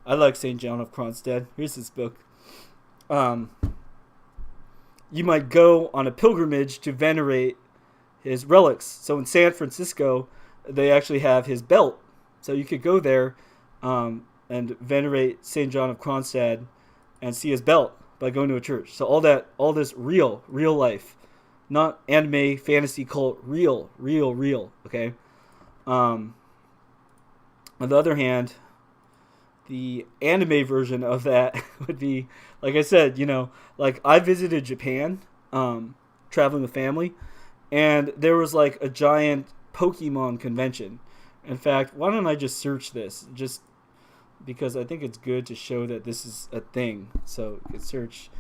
I like Saint John of Kronstadt. Here's this book. You might go on a pilgrimage to venerate his relics. So in San Francisco, they actually have his belt. So you could go there and venerate St. John of Kronstadt and see his belt by going to a church. So all this real life, not anime, fantasy, cult, real, okay? On the other hand, the anime version of that would be, like I said, like I visited Japan, traveling with family, and there was like a giant Pokemon convention. In fact, why don't I just search this? Just because I think it's good to show that this is a thing. So you can search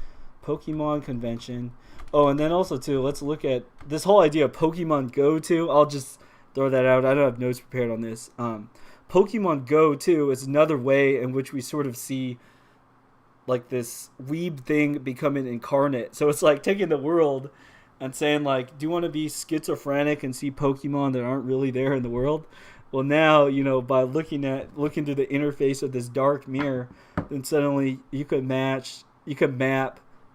Pokemon convention. Oh, and then also too, let's look at this whole idea of Pokemon Go too. I'll just throw that out. I don't have notes prepared on this. Pokemon Go too is another way in which we sort of see like this weeb thing becoming incarnate. So it's like taking the world and saying like, do you want to be schizophrenic and see Pokemon that aren't really there in the world? Well, now, by looking through the interface of this dark mirror, then suddenly you could map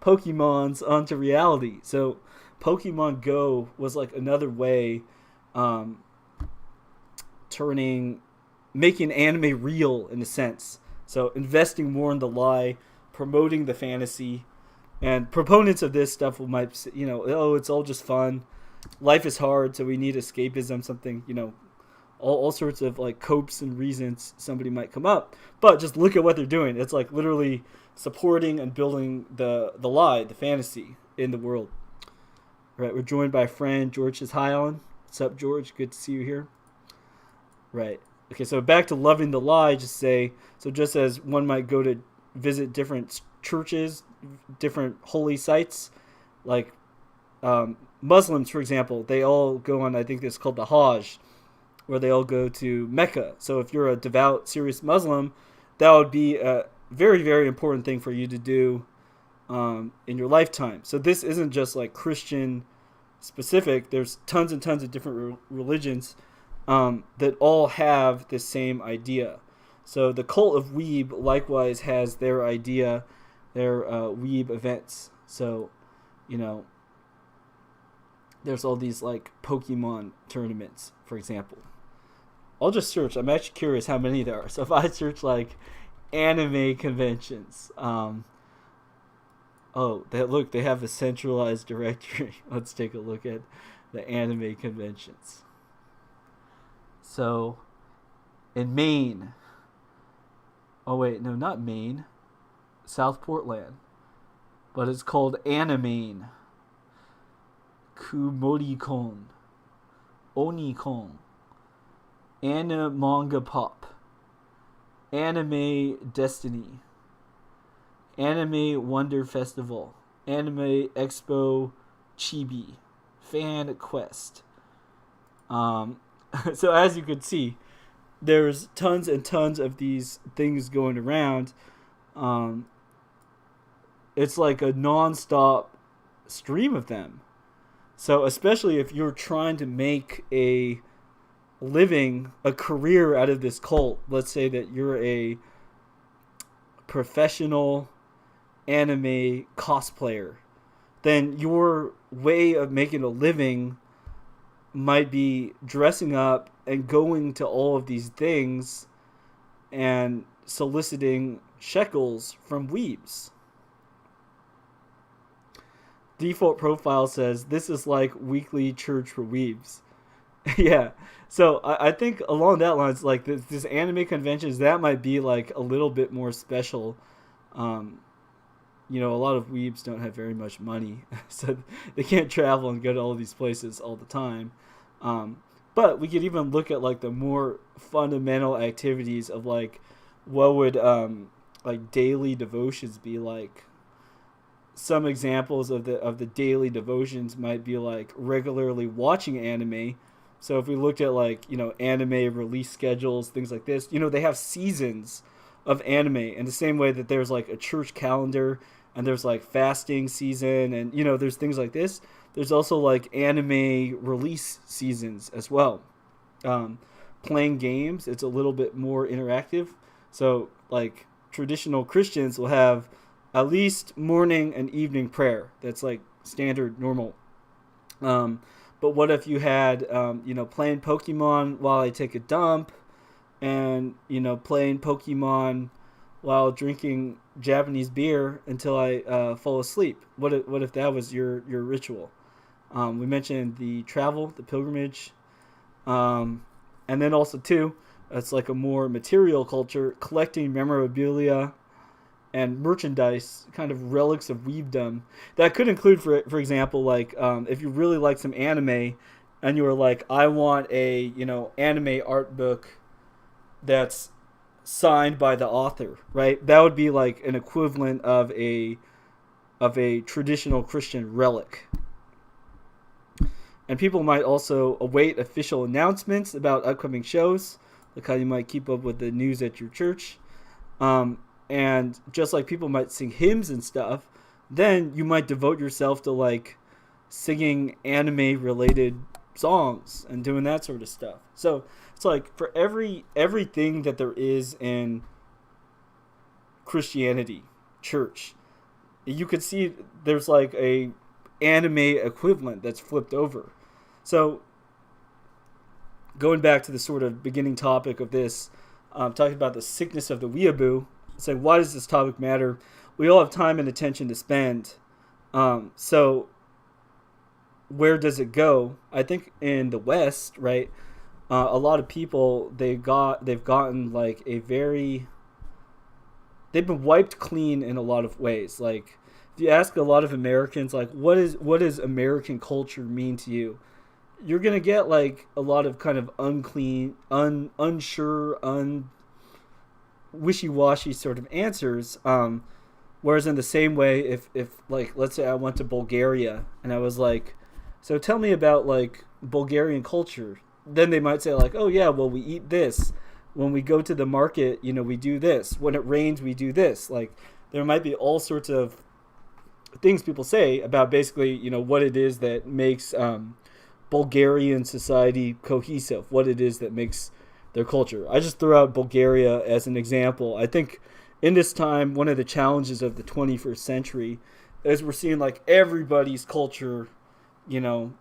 Pokemons onto reality. So Pokemon Go was like another way, making anime real in a sense. So investing more in the lie, promoting the fantasy, and proponents of this stuff might say, it's all just fun. Life is hard, so we need escapism, something, all sorts of like copes and reasons somebody might come up. But just look at what they're doing. It's like literally supporting and building the lie, the fantasy in the world. Right, we're joined by a friend, George is high on. What's up, George? Good to see you here. Right. Okay, so back to loving the lie, just as one might go to visit different churches, different holy sites, like Muslims, for example, they all go on, I think it's called the Hajj, where they all go to Mecca. So if you're a devout, serious Muslim, that would be a very, very important thing for you to do in your lifetime. So this isn't just like Christian specific. There's tons and tons of different religions that all have the same idea. So the cult of Weeb likewise has their idea, their Weeb events. So, you know, there's all these like Pokemon tournaments, for example. I'll just search. I'm actually curious how many there are. So if I search like anime conventions, they have a centralized directory. Let's take a look at the anime conventions. So in Maine, oh wait, no, not Maine, South Portland, but it's called Animane, Kumoricon, Onicon, Manga Pop, Anime Destiny, Anime Wonder Festival, Anime Expo Chibi, Fan Quest. So as you can see, there's tons and tons of these things going around. It's like a non-stop stream of them. So especially if you're trying to make a living, a career out of this cult, let's say that you're a professional anime cosplayer, then your way of making a living might be dressing up and going to all of these things and soliciting shekels from weebs. Default profile says this is like weekly church for weebs. Yeah, so I think along that lines, like this anime conventions, that might be like a little bit more special. You know, a lot of weebs don't have very much money, so they can't travel and go to all these places all the time. But we could even look at like the more fundamental activities of like what would like daily devotions be like. Some examples of the daily devotions might be like regularly watching anime. So if we looked at like, you know, anime release schedules, things like this, you know, they have seasons of anime in the same way that there's like a church calendar and there's like fasting season and, you know, there's things like this. There's also like anime release seasons as well. Playing games, it's a little bit more interactive. So like traditional Christians will have at least morning and evening prayer. That's like standard, normal. But what if you had, you know, playing Pokemon while I take a dump and, you know, playing Pokemon while drinking Japanese beer until I fall asleep? What if that was your ritual? We mentioned the travel, the pilgrimage. And then also, too, it's like a more material culture, collecting memorabilia and merchandise, kind of relics of weebdom. That could include, for example, like if you really like some anime and you were like, I want a, you know, anime art book that's signed by the author, right? That would be like an equivalent of a traditional Christian relic. And people might also await official announcements about upcoming shows, like how you might keep up with the news at your church. And just like people might sing hymns and stuff, then you might devote yourself to like singing anime related songs and doing that sort of stuff. So it's like for everything that there is in Christianity, church, you could see there's like a anime equivalent that's flipped over. So going back to the sort of beginning topic of this, talking about the sickness of the weeaboo, saying why does this topic matter? We all have time and attention to spend. So where does it go? I think in the West, right, a lot of people they've gotten like they've been wiped clean in a lot of ways. Like if you ask a lot of Americans, like what does American culture mean to you? You're gonna get like a lot of kind of unclean, unsure, wishy-washy sort of answers. Whereas in the same way, if like let's say I went to Bulgaria and I was like, so tell me about like Bulgarian culture, then they might say like, oh yeah, well we eat this. When we go to the market, you know, we do this. When it rains, we do this. Like there might be all sorts of things people say about basically, you know, what it is that makes Bulgarian society cohesive, what it is that makes their culture. I just threw out Bulgaria as an example. I think in this time, one of the challenges of the 21st century is we're seeing like everybody's culture,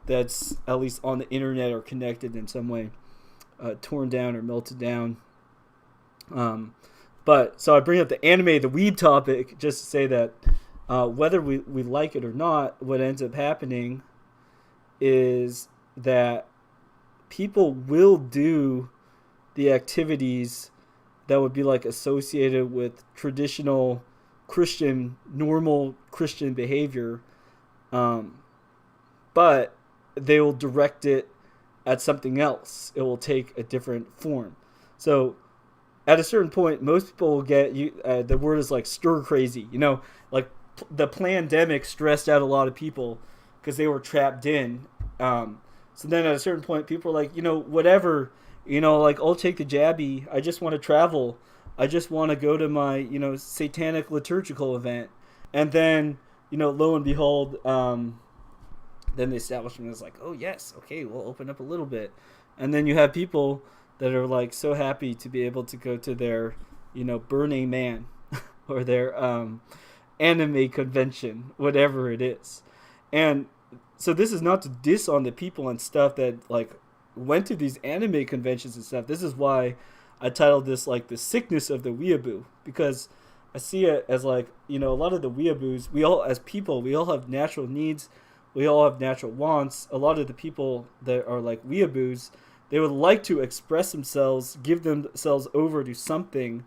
that's at least on the internet or connected in some way, torn down or melted down. But so I bring up the anime, the weeb topic, just to say that whether we like it or not, what ends up happening is that people will do the activities that would be like associated with traditional Christian, normal Christian behavior, but they will direct it at something else. It will take a different form. So at a certain point, most people will get the word is like stir crazy. Like the pandemic stressed out a lot of people because they were trapped in. So then at a certain point, people are like, whatever, like I'll take the jabby. I just want to travel. I just want to go to my, satanic liturgical event. And then, lo and behold, then the establishment is like, oh yes, okay, we'll open up a little bit. And then you have people that are like so happy to be able to go to their, Burning Man or their anime convention, whatever it is. And so this is not to diss on the people and stuff that like went to these anime conventions and stuff. This is why I titled this like the sickness of the weeaboo, because I see it as like, a lot of the weeaboos, we all as people, we all have natural needs. We all have natural wants. A lot of the people that are like weeaboos, they would like to express themselves, give themselves over to something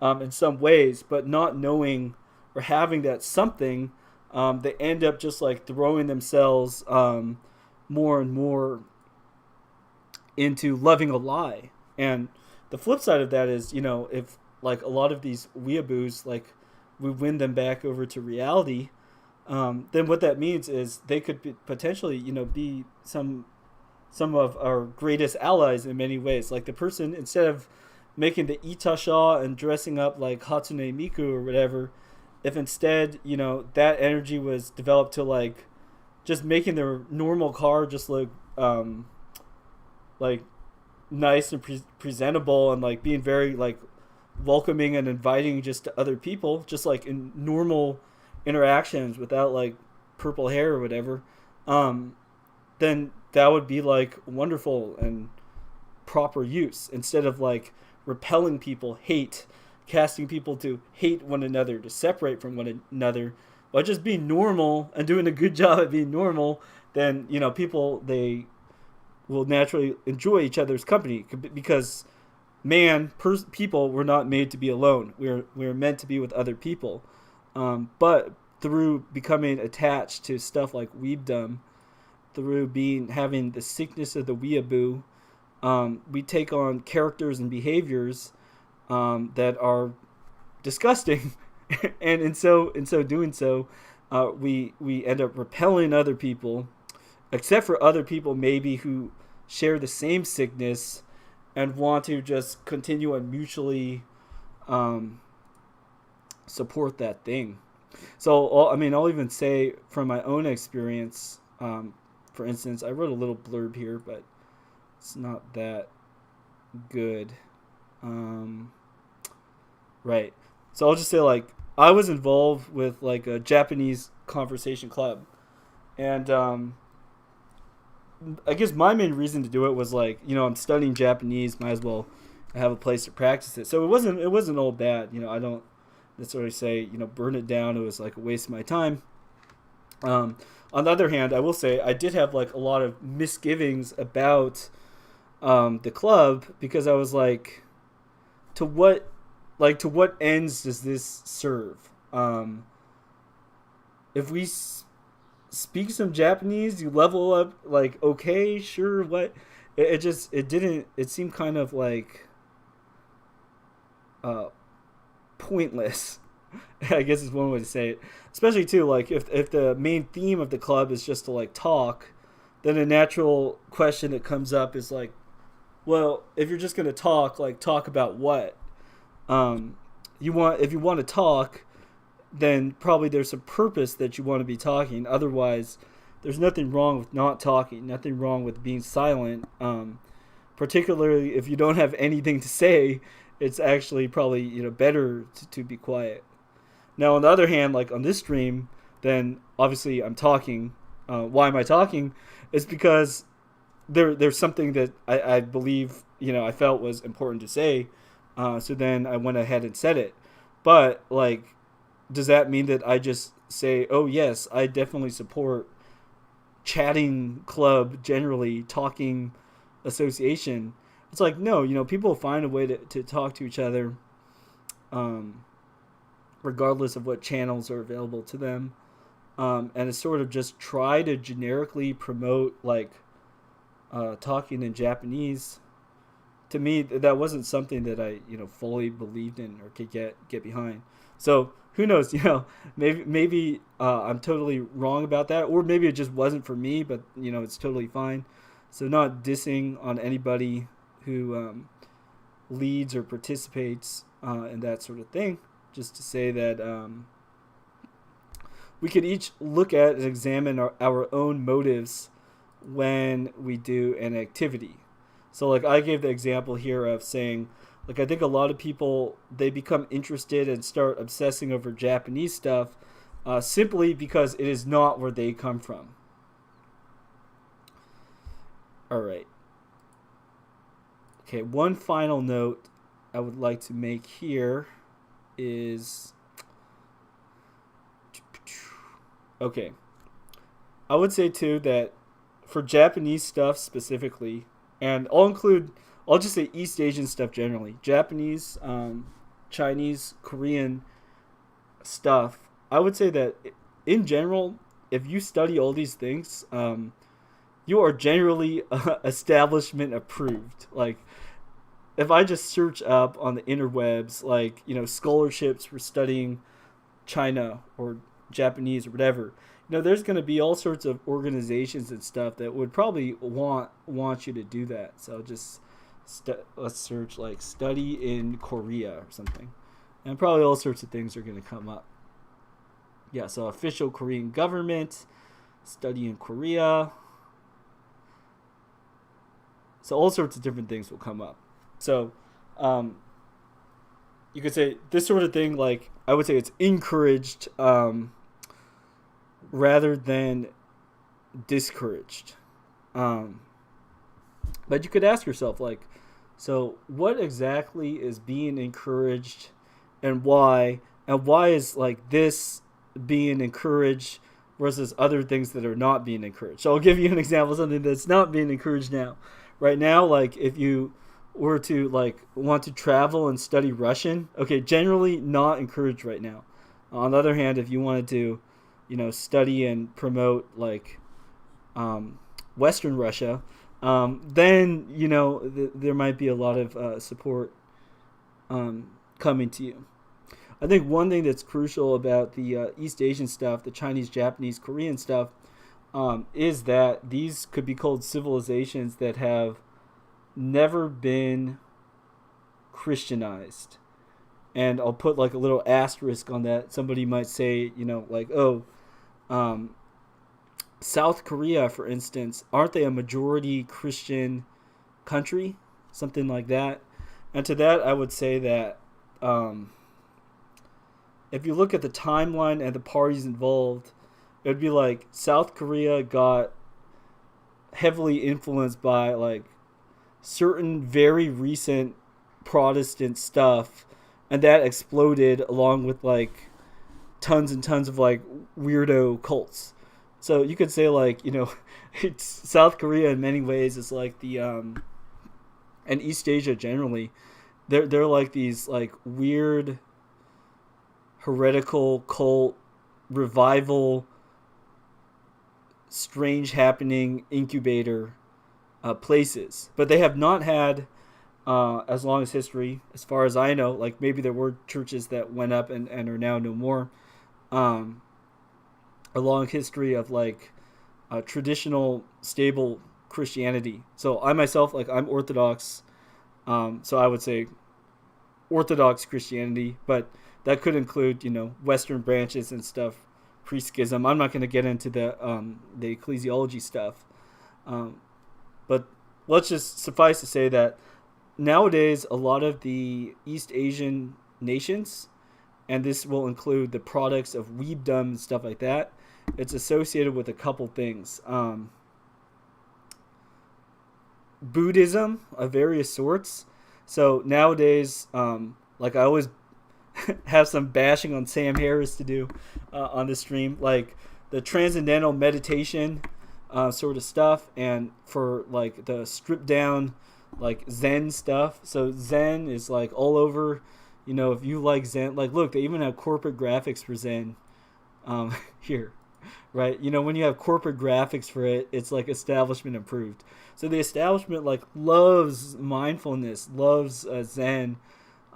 in some ways, but not knowing or having that something, they end up just like throwing themselves more and more into loving a lie. And the flip side of that is, if like a lot of these weeaboos, like we win them back over to reality, then what that means is they could potentially, be some of our greatest allies in many ways. Like the person, instead of making the itasha and dressing up like Hatsune Miku or whatever, if instead, that energy was developed to like just making their normal car just look like nice and presentable and like being very like welcoming and inviting just to other people, just like in normal interactions without like purple hair or whatever, then that would be like wonderful and proper use, instead of like repelling people, casting people to hate one another, to separate from one another. By just being normal and doing a good job at being normal, then people, they will naturally enjoy each other's company, because people were not made to be alone. We're meant to be with other people. But through becoming attached to stuff like weebdom, through having the sickness of the weeaboo, we take on characters and behaviors that are disgusting, and in so doing so, we end up repelling other people, except for other people maybe who share the same sickness and want to just continue and mutually support that thing. So, I'll even say from my own experience, for instance, I wrote a little blurb here, but it's not that good. Right. So I'll just say, like, I was involved with, like, a Japanese conversation club. And I guess my main reason to do it was, like, I'm studying Japanese, might as well have a place to practice it. So it wasn't all bad. I don't necessarily say, burn it down. It was, like, a waste of my time. On the other hand, I will say I did have, like, a lot of misgivings about the club, because I was like, to what ends does this serve? If we speak some Japanese, you level up, like, okay, sure, what? It seemed kind of like pointless, I guess is one way to say it. Especially too, like, if the main theme of the club is just to, like, talk, then a natural question that comes up is like, well, if you're just gonna talk, like, talk about what? If you want to talk, then probably there's a purpose that you want to be talking. Otherwise, there's nothing wrong with not talking, nothing wrong with being silent. Particularly if you don't have anything to say, it's actually probably better to be quiet. Now on the other hand, like on this stream, then obviously I'm talking. Why am I talking? It's because there's something that I believe I felt was important to say. So then I went ahead and said it. But like, does that mean that I just say, oh yes, I definitely support chatting club generally, talking association? It's like, no, people find a way to talk to each other, regardless of what channels are available to them. And it's sort of just try to generically promote like talking in Japanese. To me, that wasn't something that I fully believed in or could get behind. So who knows? Maybe I'm totally wrong about that, or maybe it just wasn't for me. But it's totally fine. So not dissing on anybody who leads or participates in that sort of thing. Just to say that we could each look at and examine our own motives when we do an activity. So like I gave the example here of saying, like, I think a lot of people, they become interested and start obsessing over Japanese stuff simply because it is not where they come from. All right. Okay, one final note I would like to make here is... Okay. I would say, too, that for Japanese stuff specifically, and I'll just say East Asian stuff generally, Japanese, Chinese, Korean stuff, I would say that in general, if you study all these things, you are generally establishment approved. Like, if I just search up on the interwebs, like, scholarships for studying China or Japanese or whatever, there's going to be all sorts of organizations and stuff that would probably want you to do that. So just let's search like study in Korea or something, and probably all sorts of things are going to come up. Yeah, so official Korean government, study in Korea. So all sorts of different things will come up. So you could say this sort of thing, like, I would say it's encouraged rather than discouraged. But you could ask yourself, like, so what exactly is being encouraged and why? And why is, like, this being encouraged versus other things that are not being encouraged? So I'll give you an example of something that's not being encouraged now. Right now, like, if you were to, like, want to travel and study Russian, okay, generally not encouraged right now. On the other hand, if you wanted to, study and promote, like, Western Russia, then, there might be a lot of support coming to you. I think one thing that's crucial about the East Asian stuff, the Chinese, Japanese, Korean stuff, is that these could be called civilizations that have never been Christianized. And I'll put like a little asterisk on that. Somebody might say, like, South Korea, for instance, aren't they a majority Christian country? Something like that. And to that, I would say that if you look at the timeline and the parties involved, it would be like South Korea got heavily influenced by like certain very recent Protestant stuff, and that exploded along with like tons and tons of like weirdo cults. So you could say like, it's South Korea in many ways is like the and East Asia generally, they're like these like weird heretical cult revival, strange happening incubator places, but they have not had as long as history, as far as I know. Like, maybe there were churches that went up and are now no more. A long history of like traditional stable Christianity. So I myself, like, I'm Orthodox, so I would say Orthodox Christianity, but that could include Western branches and stuff pre-schism. I'm not going to get into the ecclesiology stuff, but let's just suffice to say that nowadays a lot of the East Asian nations, and this will include the products of weebdom and stuff like that, it's associated with a couple things. Buddhism of various sorts. So nowadays, like I always have some bashing on Sam Harris to do on the stream, like the transcendental meditation sort of stuff, and for like the stripped down like Zen stuff. So Zen is like all over. You know, if you like Zen, like look, they even have corporate graphics for Zen here, right? You know, when you have corporate graphics for it, it's like establishment approved. So the establishment like loves mindfulness, loves Zen.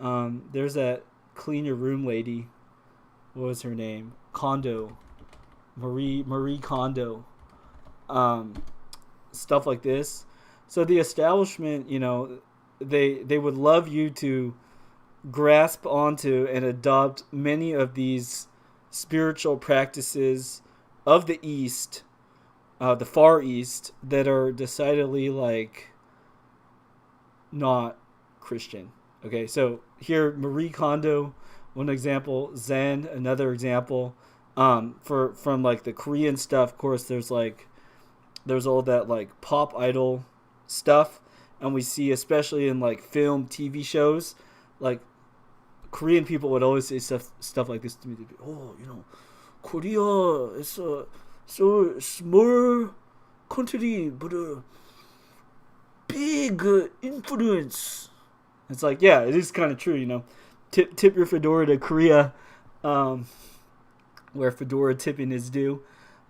There's that clean your room lady. What was her name? Kondo, Marie Kondo. Stuff like this. So the establishment, you know, they would love you to grasp onto and adopt many of these spiritual practices of the East, the Far East, that are decidedly like not Christian. Okay, so here Marie Kondo, one example, Zen, another example. From like the Korean stuff, of course, there's all that like pop idol stuff, and we see especially in like film, TV shows, like Korean people would always say stuff like this to me. Oh, you know, Korea is a so small country, but a big influence. It's like, yeah, it is kind of true, you know. Tip your fedora to Korea, where fedora tipping is due.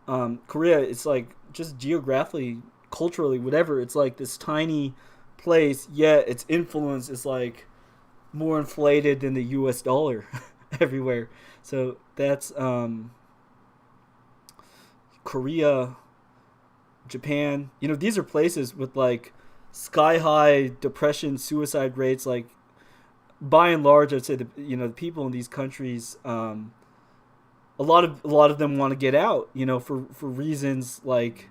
Korea, it's like just geographically, culturally, whatever. It's like this tiny place, yet its influence is like more inflated than the U.S. dollar everywhere. So that's Korea, Japan. You know, these are places with like sky high depression, suicide rates. Like by and large, I'd say the people in these countries, a lot of them want to get out. You know, for reasons like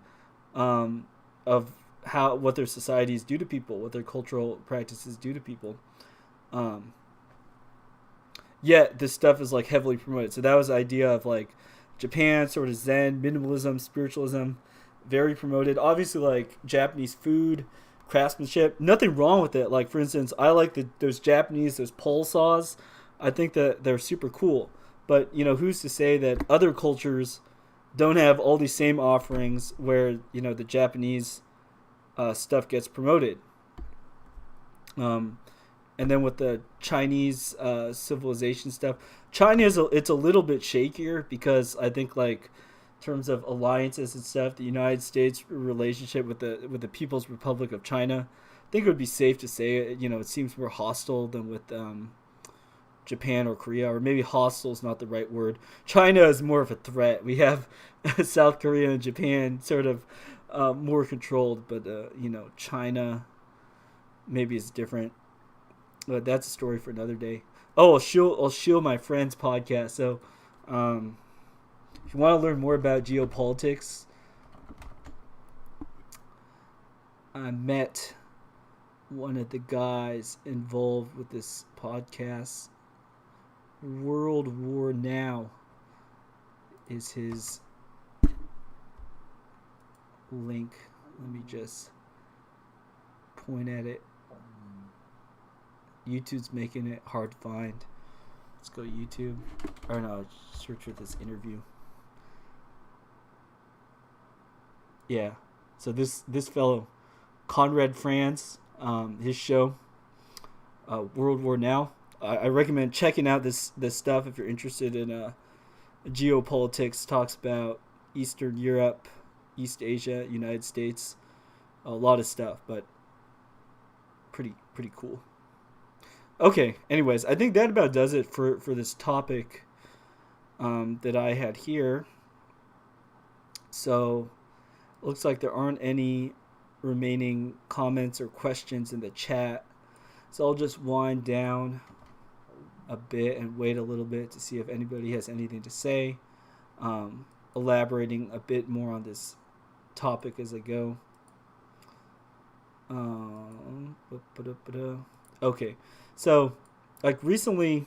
of what their societies do to people, what their cultural practices do to people. Yet this stuff is like heavily promoted. So that was the idea of like Japan, sort of Zen, minimalism, spiritualism, very promoted. Obviously, like Japanese food, craftsmanship, nothing wrong with it. Like for instance, I like those pole saws. I think that they're super cool. But you know, who's to say that other cultures don't have all these same offerings where the Japanese stuff gets promoted. And then with the Chinese civilization stuff, China it's a little bit shakier because I think like in terms of alliances and stuff, the United States relationship with the People's Republic of China, I think it would be safe to say it seems more hostile than with Japan or Korea, or maybe hostile is not the right word. China is more of a threat. We have South Korea and Japan sort of more controlled, but China maybe is different. But that's a story for another day. Oh, I'll shield my friend's podcast. So, if you want to learn more about geopolitics, I met one of the guys involved with this podcast. World War Now is his link. Let me just point at it. YouTube's making it hard to find. Let's go to YouTube. Or no, search for this interview. Yeah. So this fellow, Conrad Franz, his show, World War Now. I recommend checking out this stuff if you're interested in geopolitics. Talks about Eastern Europe, East Asia, United States, a lot of stuff, but pretty cool. Okay, anyways, I think that about does it for this topic that I had here. So, looks like there aren't any remaining comments or questions in the chat. So I'll just wind down a bit and wait a little bit to see if anybody has anything to say. elaborating a bit more on this topic as I go. Okay, so like recently,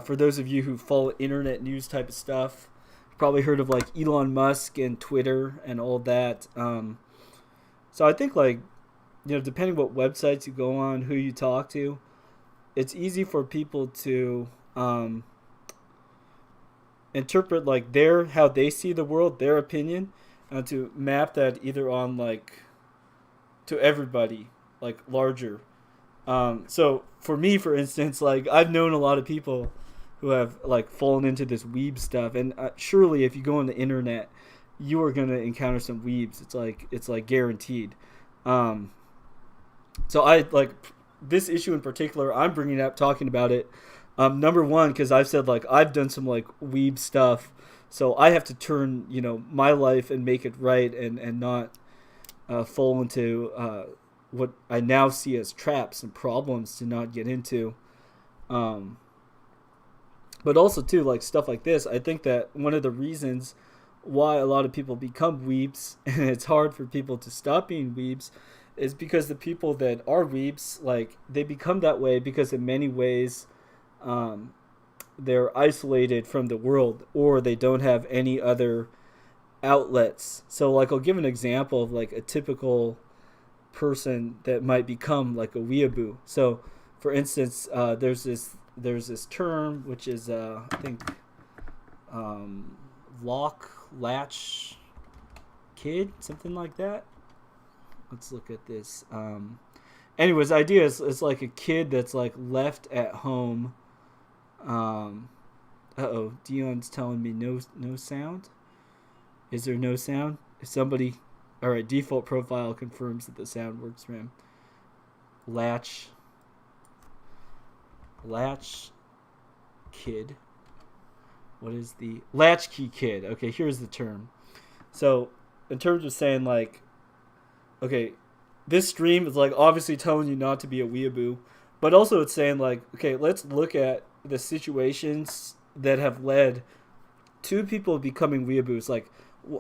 for those of you who follow internet news type of stuff, you've probably heard of like Elon Musk and Twitter and all that. So I think like, depending what websites you go on, who you talk to, it's easy for people to interpret like how they see the world, their opinion, and to map that either on like to everybody, like larger. So for me, for instance, like I've known a lot of people who have like fallen into this weeb stuff, and surely if you go on the internet, you are gonna encounter some weebs. It's like guaranteed. Um, so I like this issue in particular. I'm bringing up talking about it. Number one, because I've said like I've done some like weeb stuff, so I have to turn my life and make it right, and not fall into what I now see as traps and problems to not get into. Um, but also too, like stuff like this, I think that one of the reasons why a lot of people become weebs and it's hard for people to stop being weebs is because the people that are weebs, like they become that way because in many ways um, they're isolated from the world or they don't have any other outlets. So like I'll give an example of like a typical person that might become like a weeaboo. So for instance, there's this term which is I think latch kid, something like that. Let's look at this. Anyways, idea is like a kid that's like left at home. Dion's telling me no sound. Is there no sound? If somebody, all right, default profile confirms that the sound works for him. Latch kid. What is the latchkey kid? Okay, here's the term. So, in terms of saying like, okay, this stream is like obviously telling you not to be a weeaboo, but also it's saying like, okay, let's look at the situations that have led to people becoming weeaboos. Like,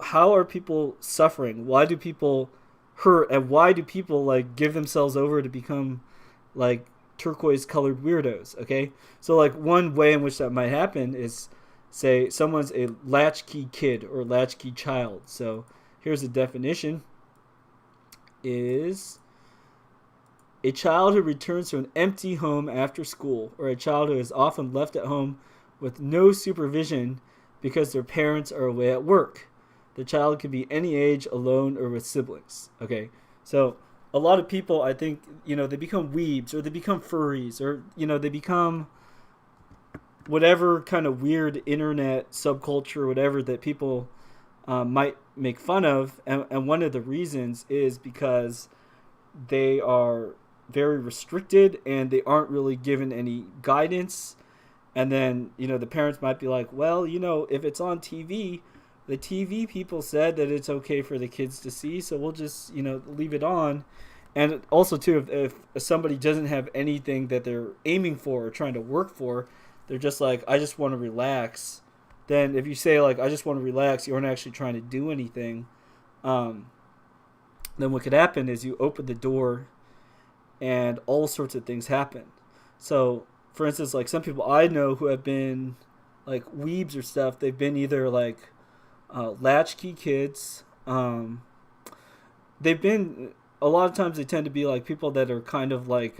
how are people suffering? Why do people hurt? And why do people like give themselves over to become like turquoise colored weirdos? Okay, so like one way in which that might happen is say someone's a latchkey kid or latchkey child. So here's a definition: is a child who returns to an empty home after school, or a child who is often left at home with no supervision because their parents are away at work. The child can be any age, alone, or with siblings. Okay, so a lot of people, I think, they become weebs, or they become furries, or, they become whatever kind of weird internet subculture, whatever that people might make fun of. And one of the reasons is because they are very restricted and they aren't really given any guidance. And then, the parents might be like, well, if it's on TV, the TV people said that it's okay for the kids to see, so we'll just, leave it on. And also, too, if somebody doesn't have anything that they're aiming for or trying to work for, they're just like, I just want to relax. Then if you say, like, I just want to relax, you aren't actually trying to do anything. Then what could happen is you open the door and all sorts of things happen. So, for instance, like some people I know who have been like weebs or stuff, they've been either like latchkey kids. They've been, a lot of times they tend to be like people that are kind of like,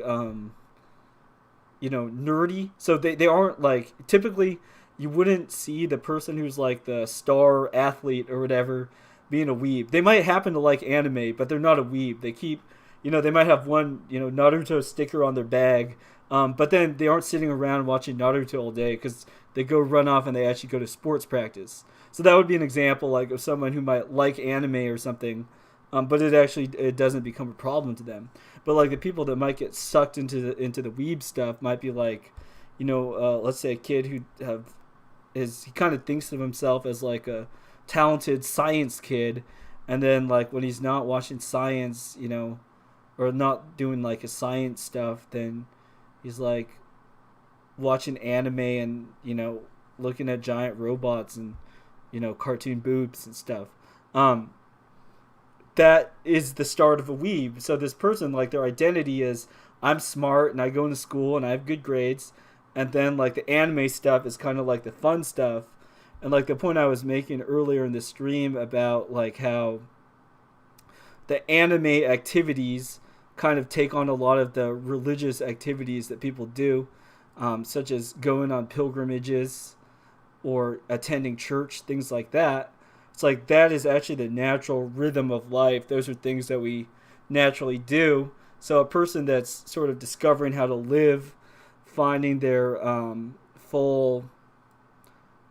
nerdy. So they aren't like, typically you wouldn't see the person who's like the star athlete or whatever being a weeb. They might happen to like anime, but they're not a weeb. They keep, they might have one, Naruto sticker on their bag. But then they aren't sitting around watching Naruto all day because they go run off and they actually go to sports practice. So that would be an example like of someone who might like anime or something, but it doesn't become a problem to them. But like the people that might get sucked into the weeb stuff might be like, let's say a kid who he kind of thinks of himself as like a talented science kid, and then like when he's not watching science, or not doing like a science stuff, then he's like watching anime and looking at giant robots and cartoon boobs and stuff. That is the start of a weeb. So this person, like, their identity is, I'm smart and I go into school and I have good grades, and then like the anime stuff is kind of like the fun stuff. And like the point I was making earlier in the stream about like how the anime activities kind of take on a lot of the religious activities that people do, such as going on pilgrimages or attending church, things like that. It's like that is actually the natural rhythm of life. Those are things that we naturally do. So a person that's sort of discovering how to live, finding their full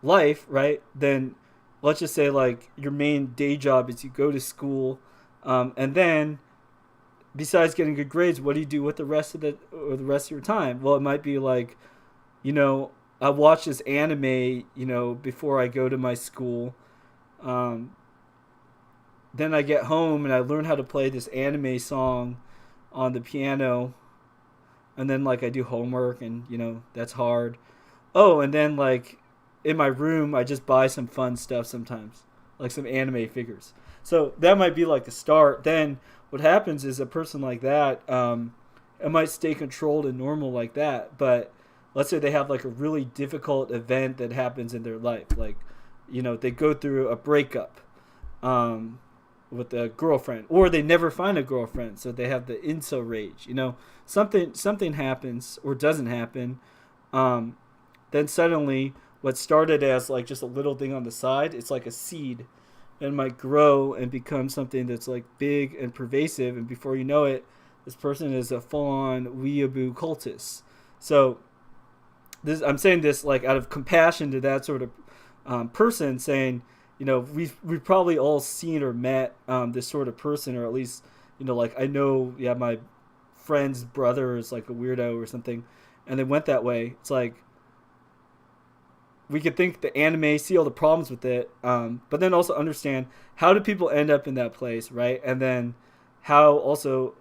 life, right? Then let's just say like your main day job is you go to school, and then besides getting good grades, what do you do with the rest of your time? Well, it might be like, I watch this anime, before I go to my school. Then I get home and I learn how to play this anime song on the piano, and then like I do homework, and that's hard. Oh, and then like in my room I just buy some fun stuff sometimes, like some anime figures. So that might be like the start. Then what happens is a person like that, it might stay controlled and normal like that, but let's say they have like a really difficult event that happens in their life, like they go through a breakup with a girlfriend, or they never find a girlfriend, so they have the incel rage. Something happens or doesn't happen, then suddenly what started as like just a little thing on the side, it's like a seed, and might grow and become something that's like big and pervasive, and before you know it, this person is a full-on weeaboo cultist. So I'm saying this like out of compassion to that sort of person, saying, we've probably all seen or met this sort of person, or at least, like I know, my friend's brother is like a weirdo or something, and they went that way. It's like we could think the anime, see all the problems with it, but then also understand how do people end up in that place, right? And then how also,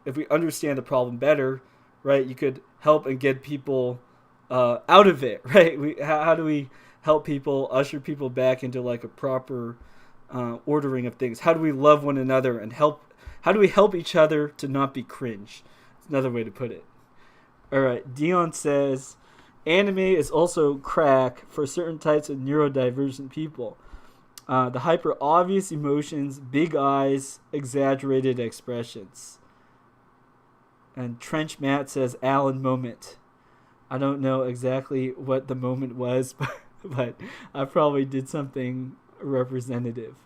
if we understand the problem better, right, you could help and get people out of it, right? How do we help people, usher people back into like a proper ordering of things? How do we love one another and how do we help each other to not be cringe? It's another way to put it. All right, Dion says, anime is also crack for certain types of neurodivergent people. The hyper obvious emotions, big eyes, exaggerated expressions. And Trench Matt says, Alan moment. I don't know exactly what the moment was, but I probably did something representative.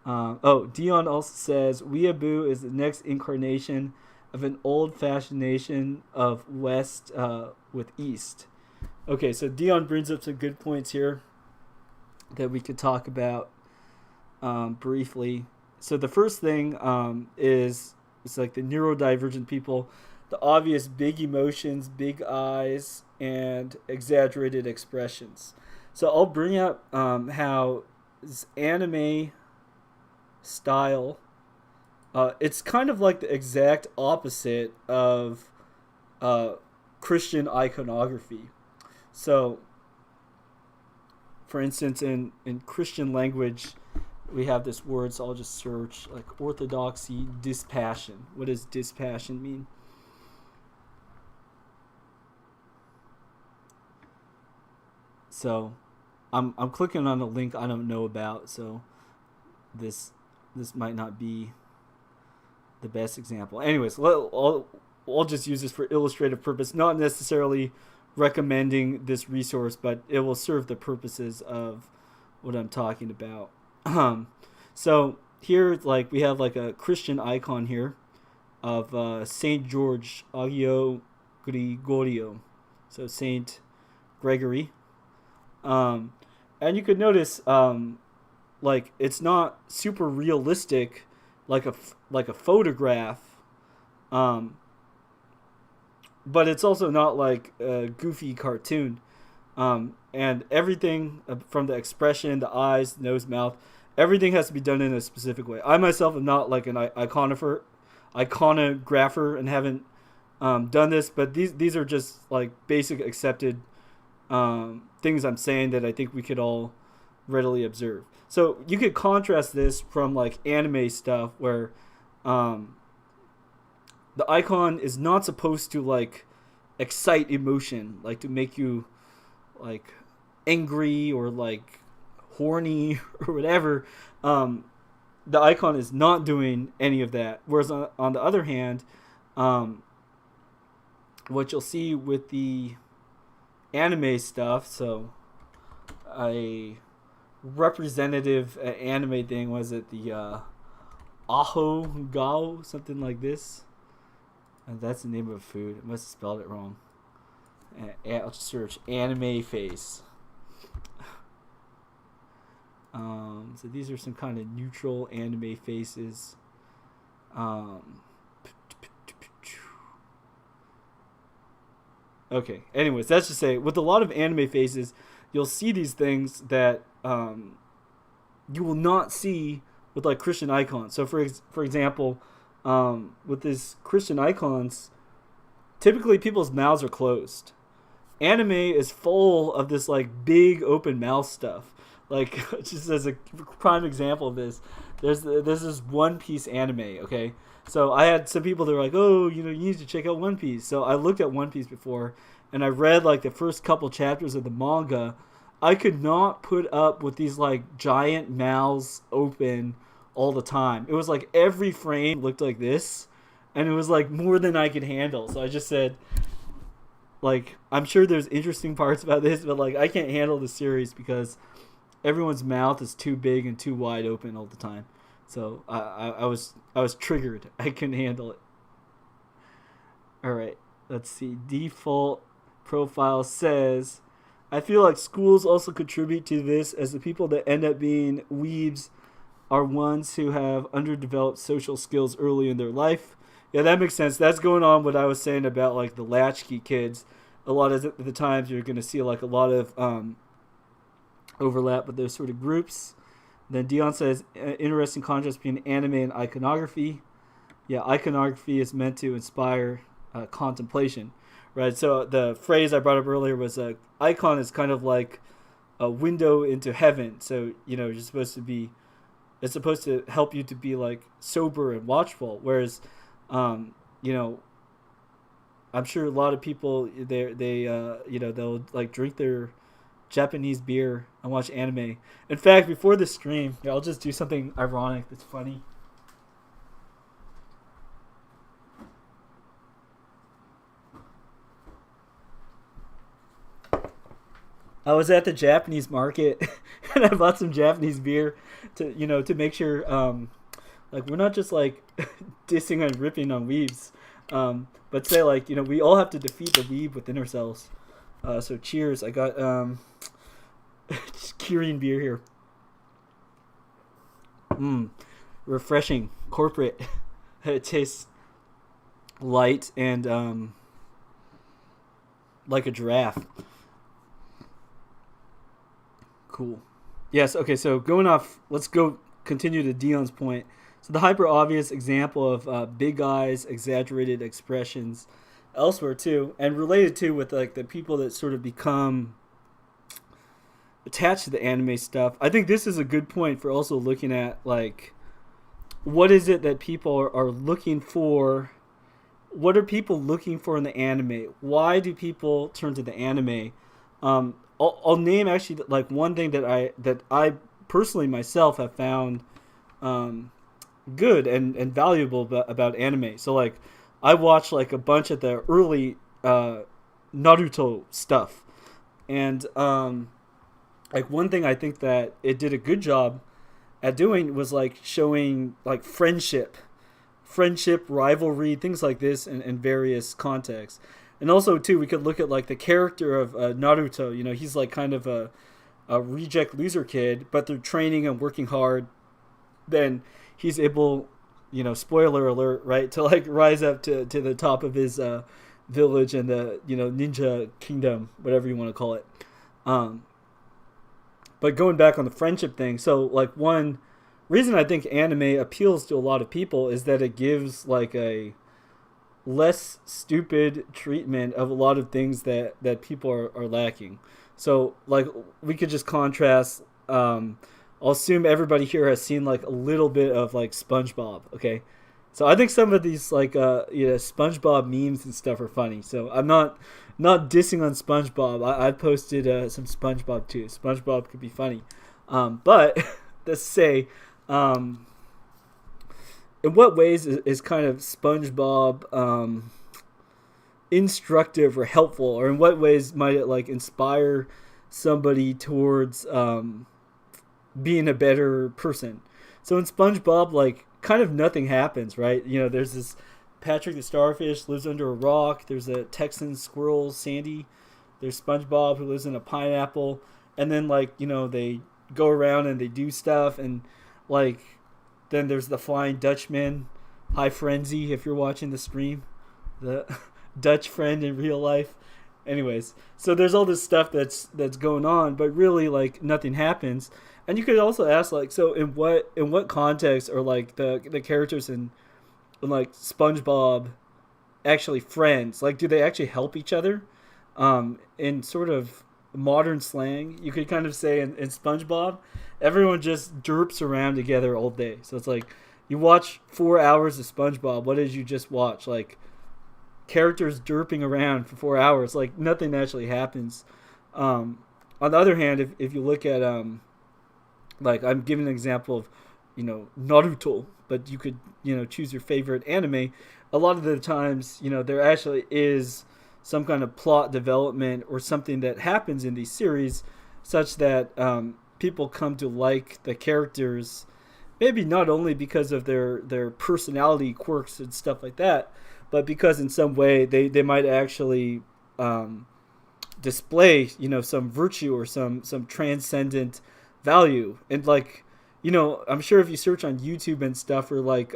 Dion also says, Weeaboo is the next incarnation of an old fascination of West with East. Okay, so Dion brings up some good points here that we could talk about briefly. So the first thing is it's like the neurodivergent people, the obvious big emotions, big eyes, and exaggerated expressions. So I'll bring up how this anime style, it's kind of like the exact opposite of Christian iconography. So, for instance, in Christian language, we have this word, so I'll just search, like orthodoxy, dispassion. What does dispassion mean? So, I'm clicking on a link I don't know about, so this might not be the best example. Anyways, I'll just use this for illustrative purpose, not necessarily recommending this resource, but it will serve the purposes of what I'm talking about. So here, like, we have like a Christian icon here of Saint George Agio Gregorio, so Saint Gregory. And you could notice, like, it's not super realistic, like a photograph, but it's also not like a goofy cartoon. And everything from the expression, the eyes, nose, mouth, everything has to be done in a specific way. I myself am not like an iconographer and haven't done this, but these are just like basic accepted things I'm saying that I think we could all readily observe. So you could contrast this from like anime stuff where um, the icon is not supposed to like excite emotion, like to make you like angry or like horny or whatever. The icon is not doing any of that. Whereas on the other hand, um, what you'll see with the anime stuff, so a representative anime thing was it the Aho Gao, something like this. And that's the name of a food. I must have spelled it wrong. I'll just search anime face. So these are some kind of neutral anime faces. Okay. Anyways, that's just say with a lot of anime faces, you'll see these things that you will not see with like Christian icons. So for example, with these Christian icons, typically people's mouths are closed. Anime is full of this like big open mouth stuff. Like just as a prime example of this, there's this One Piece anime. Okay, so I had some people that were like, oh, you need to check out One Piece. So I looked at One Piece before, and I read like the first couple chapters of the manga. I could not put up with these like giant mouths open all the time. It was like every frame looked like this, and it was like more than I could handle. So I just said, like, I'm sure there's interesting parts about this, but like I can't handle the series because everyone's mouth is too big and too wide open all the time. So I was triggered. I couldn't handle it. All right, let's see. Default profile says, I feel like schools also contribute to this, as the people that end up being weebs are ones who have underdeveloped social skills early in their life. Yeah, that makes sense. That's going on what I was saying about like the latchkey kids. A lot of the times you're going to see like a lot of overlap with those sort of groups. Then Dion says, interesting contrast between anime and iconography. Yeah, iconography is meant to inspire contemplation, right? So the phrase I brought up earlier was icon is kind of like a window into heaven. So, you're supposed to be, it's supposed to help you to be like sober and watchful. Whereas, I'm sure a lot of people they'll like drink their Japanese beer and watch anime. In fact, before the stream, I'll just do something ironic that's funny. I was at the Japanese market and I bought some Japanese beer to make sure like we're not just like dissing and ripping on weebs, but say like we all have to defeat the weeb within ourselves. So cheers. I got Kirin beer here. Refreshing, corporate. It tastes light and like a giraffe. Cool. Yes, okay, so going off, let's go continue to Dion's point. So the hyper obvious example of big eyes, exaggerated expressions elsewhere too, and related to with like the people that sort of become attached to the anime stuff. I think this is a good point for also looking at like what is it that people are looking for. What are people looking for in the anime? Why do people turn to the anime? I'll name actually like one thing that I personally myself have found good and valuable about anime. So like I watched like a bunch of the early Naruto stuff, and like one thing I think that it did a good job at doing was like showing like friendship, rivalry, things like this in various contexts. And also too, we could look at like the character of Naruto. He's like kind of a reject loser kid, but through training and working hard, then he's able, spoiler alert, right, to like rise up to the top of his village and the ninja kingdom, whatever you want to call it. But going back on the friendship thing, so like one reason I think anime appeals to a lot of people is that it gives like a less stupid treatment of a lot of things that people are lacking. So like we could just contrast. I'll assume everybody here has seen like a little bit of like SpongeBob. Okay, so I think some of these like SpongeBob memes and stuff are funny. So I'm not dissing on SpongeBob. I posted some SpongeBob too. SpongeBob could be funny, but let's say, in what ways is kind of SpongeBob instructive or helpful, or in what ways might it like inspire somebody towards being a better person? So in SpongeBob, like kind of nothing happens, right? There's this Patrick the Starfish lives under a rock. There's a Texan squirrel, Sandy. There's SpongeBob who lives in a pineapple, and then like they go around and they do stuff, and like then there's the Flying Dutchman. Hi Frenzy, if you're watching the stream, the Dutch friend in real life. Anyways, so there's all this stuff that's going on, but really like nothing happens. And you could also ask like, so in what context are like the characters in like SpongeBob actually friends? Like, do they actually help each other? In sort of modern slang, you could kind of say in SpongeBob, everyone just derps around together all day. So it's like you watch 4 hours of SpongeBob. What did you just watch? Like characters derping around for 4 hours. Like nothing actually happens. On the other hand, if you look at like I'm giving an example of Naruto, but you could choose your favorite anime. A lot of the times there actually is some kind of plot development or something that happens in these series such that people come to like the characters, maybe not only because of their personality quirks and stuff like that, but because in some way they might actually display some virtue or some transcendent value. And like I'm sure if you search on YouTube and stuff for like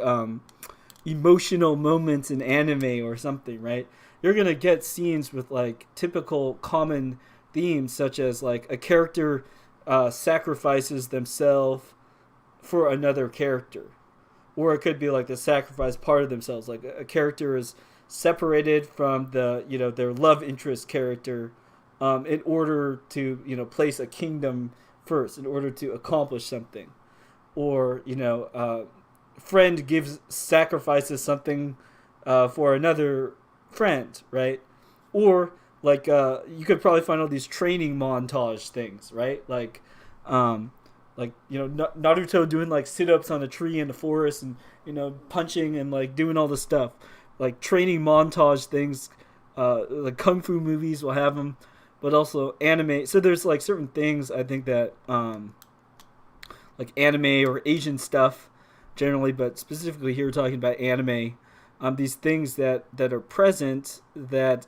emotional moments in anime or something, right, you're gonna get scenes with like typical common themes, such as like a character sacrifices themselves for another character, or it could be like the sacrifice part of themselves, like a character is separated from the their love interest character in order to place a kingdom first, in order to accomplish something, or friend sacrifices something for another friend, right? Or like you could probably find all these training montage things, right? Like Naruto doing like sit-ups on a tree in the forest, and punching and like doing all this stuff, like training montage things. Like kung fu movies will have them, but also anime. So there's like certain things I think that like anime or Asian stuff generally, but specifically here we're talking about anime. These things that are present that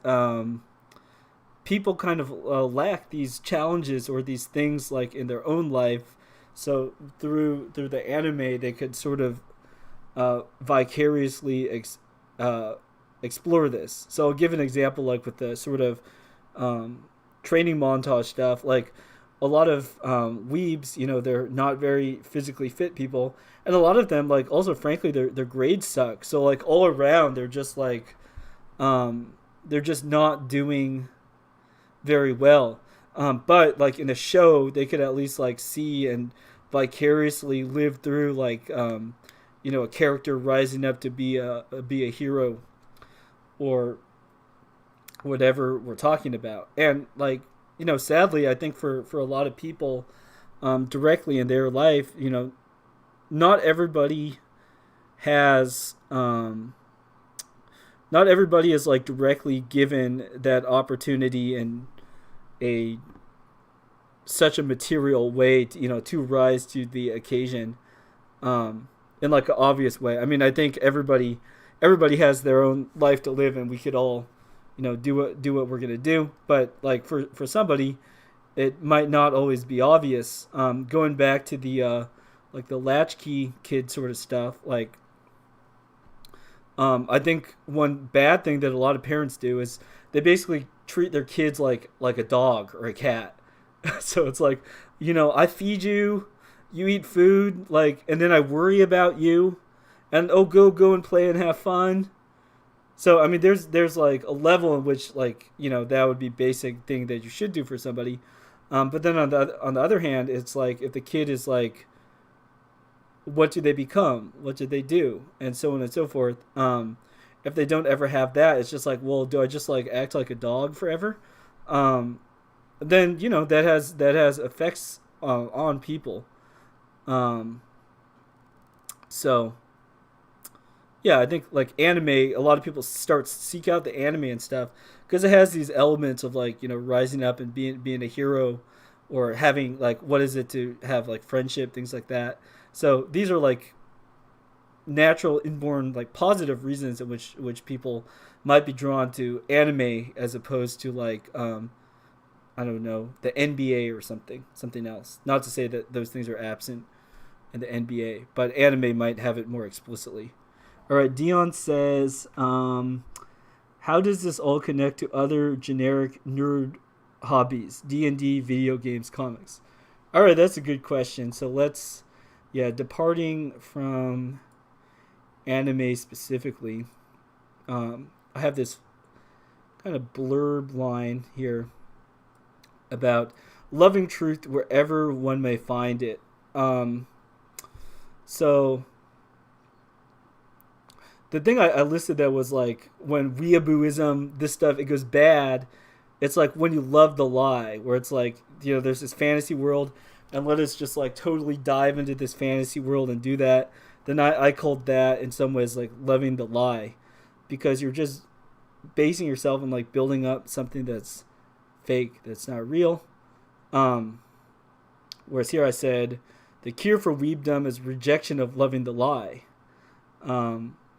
people kind of lack these challenges or these things like in their own life. So through the anime, they could sort of vicariously explore this. So I'll give an example, like with the sort of training montage stuff. Like a lot of weebs, they're not very physically fit people, and a lot of them, like, also frankly, their grades suck. So like all around, they're just like they're just not doing very well. But like in a show, they could at least like see and vicariously live through like a character rising up to be a hero, or whatever we're talking about. And like sadly, I think for a lot of people directly in their life, not everybody has not everybody is like directly given that opportunity in such a material way to rise to the occasion in like an obvious way. I mean, I think everybody has their own life to live, and we could all do what we're gonna do. But like for somebody, it might not always be obvious. Going back to the like the latchkey kid sort of stuff, like I think one bad thing that a lot of parents do is they basically treat their kids like a dog or a cat. So it's like, I feed you, you eat food, like, and then I worry about you, and go and play and have fun. So I mean, there's like a level in which, like, that would be basic thing that you should do for somebody, But then on the other hand, it's like if the kid is like, what do they become? What do they do? And so on and so forth. If they don't ever have that, it's just like, well, do I just like act like a dog forever? Um, then that has effects on people. Um, so yeah, I think like anime, a lot of people start seek out the anime and stuff because it has these elements of like rising up and being a hero, or having like what is it to have like friendship, things like that. So these are like natural inborn like positive reasons in which people might be drawn to anime as opposed to like I don't know, the NBA or something else. Not to say that those things are absent in the NBA, but anime might have it more explicitly. All right, Dion says, how does this all connect to other generic nerd hobbies? D&D, video games, comics. All right, that's a good question. So let's, yeah, departing from anime specifically, I have this kind of blurb line here about loving truth wherever one may find it. So the thing I listed that was like when weeabooism, this stuff, it goes bad. It's like when you love the lie, where it's like there's this fantasy world, and let us just like totally dive into this fantasy world and do that. Then I called that in some ways like loving the lie, because you're just basing yourself on like building up something that's fake, that's not real. Um, Whereas here I said the cure for weebdom is rejection of loving the lie.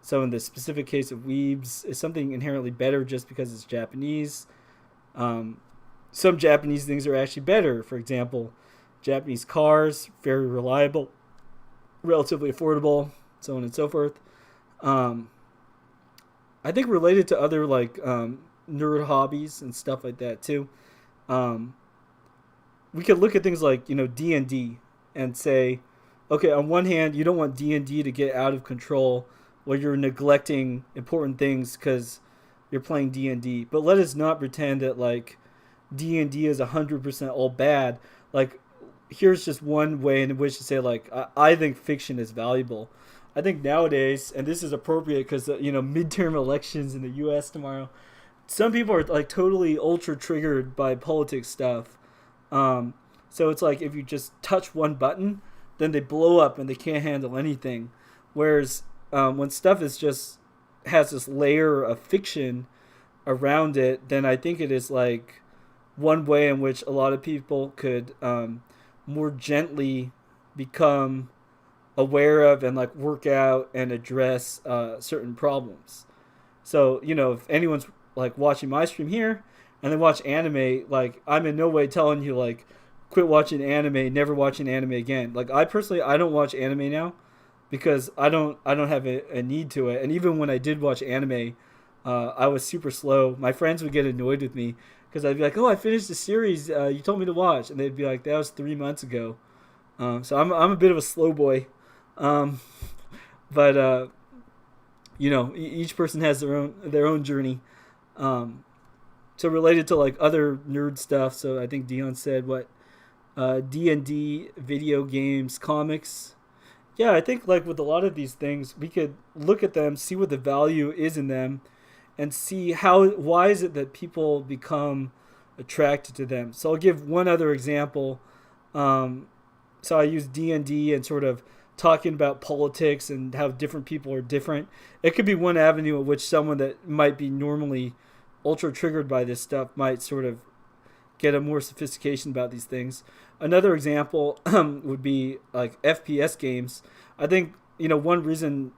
So in the specific case of weebs, is something inherently better just because it's Japanese. Some Japanese things are actually better. For example, Japanese cars, very reliable, relatively affordable, so on and so forth. I think related to other like nerd hobbies and stuff like that too. We could look at things like D&D and say, okay, on one hand, you don't want D&D to get out of control where you're neglecting important things because you're playing D&D. But let us not pretend that like D&D is 100% all bad. Like here's just one way in which to say like I think fiction is valuable. I think nowadays, and this is appropriate because midterm elections in the U.S. tomorrow, some people are like totally ultra triggered by politics stuff. So it's like if you just touch one button, then they blow up and they can't handle anything. Whereas when stuff is just has this layer of fiction around it, then I think it is like one way in which a lot of people could more gently become aware of and like work out and address certain problems. So if anyone's like watching my stream here and they watch anime, like I'm in no way telling you like quit watching anime, never watching anime again. Like I personally, I don't watch anime now because I don't have a need to it. And even when I did watch anime, I was super slow. My friends would get annoyed with me because I'd be like, "Oh, I finished the series you told me to watch," and they'd be like, "That was 3 months ago." So I'm a bit of a slow boy, um, but each person has their own journey. So related to like other nerd stuff, so I think Dion said what D&D, video games, comics. Yeah, I think like with a lot of these things, we could look at them, see what the value is in them, and see why is it that people become attracted to them. So I'll give one other example. So I use D&D and sort of talking about politics and how different people are different. It could be one avenue in which someone that might be normally ultra triggered by this stuff might sort of get a more sophistication about these things. Another example would be like FPS games. I think one reason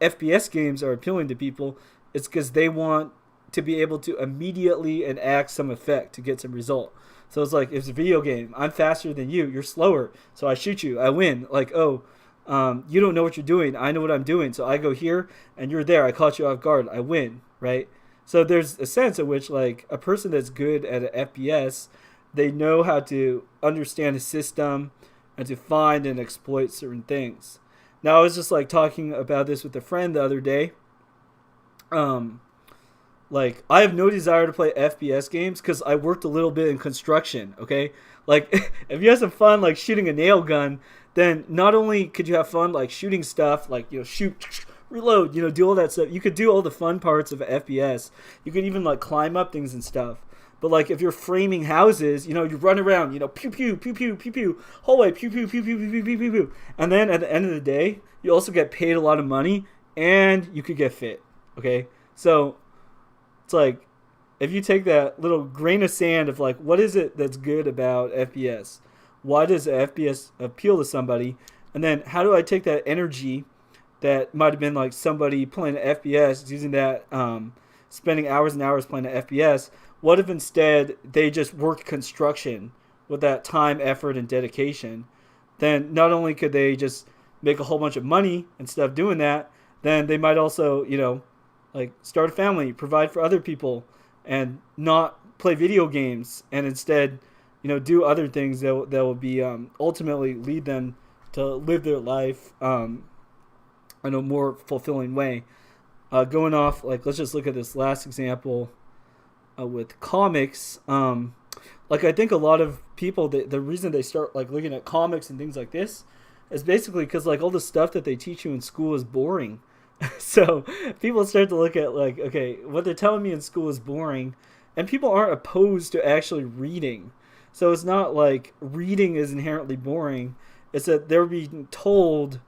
FPS games are appealing to people is because they want to be able to immediately enact some effect to get some result. So it's like, it's a video game. I'm faster than you. You're slower. So I shoot you. I win. Like, oh, you don't know what you're doing. I know what I'm doing. So I go here and you're there. I caught you off guard. I win. Right? So there's a sense in which like a person that's good at an FPS, they know how to understand a system and to find and exploit certain things. Now I was just like talking about this with a friend the other day. Like I have no desire to play FPS games because I worked a little bit in construction. Okay, Like, if you have some fun, like shooting a nail gun, then not only could you have fun, like shooting stuff, like, shoot, reload, do all that stuff. You could do all the fun parts of FPS. You could even like climb up things and stuff. But like if you're framing houses, you run around, pew pew pew pew pew pew, hallway pew pew pew pew pew pew pew pew pew, and then at the end of the day, you also get paid a lot of money, and you could get fit. Okay, so it's like if you take that little grain of sand of like what is it that's good about FPS, why does FPS appeal to somebody, and then how do I take that energy that might have been like somebody playing FPS using that, spending hours and hours playing FPS. What if instead they just worked construction with that time, effort, and dedication? Then not only could they just make a whole bunch of money and stuff doing that, then they might also, like start a family, provide for other people, and not play video games, and instead, do other things that will be ultimately lead them to live their life in a more fulfilling way. Going off, like let's just look at this last example. With comics, like I think a lot of people, the reason they start like looking at comics and things like this is basically because like all the stuff that they teach you in school is boring. So people start to look at like, okay, what they're telling me in school is boring, and people aren't opposed to actually reading. So it's not like reading is inherently boring. It's that they're being told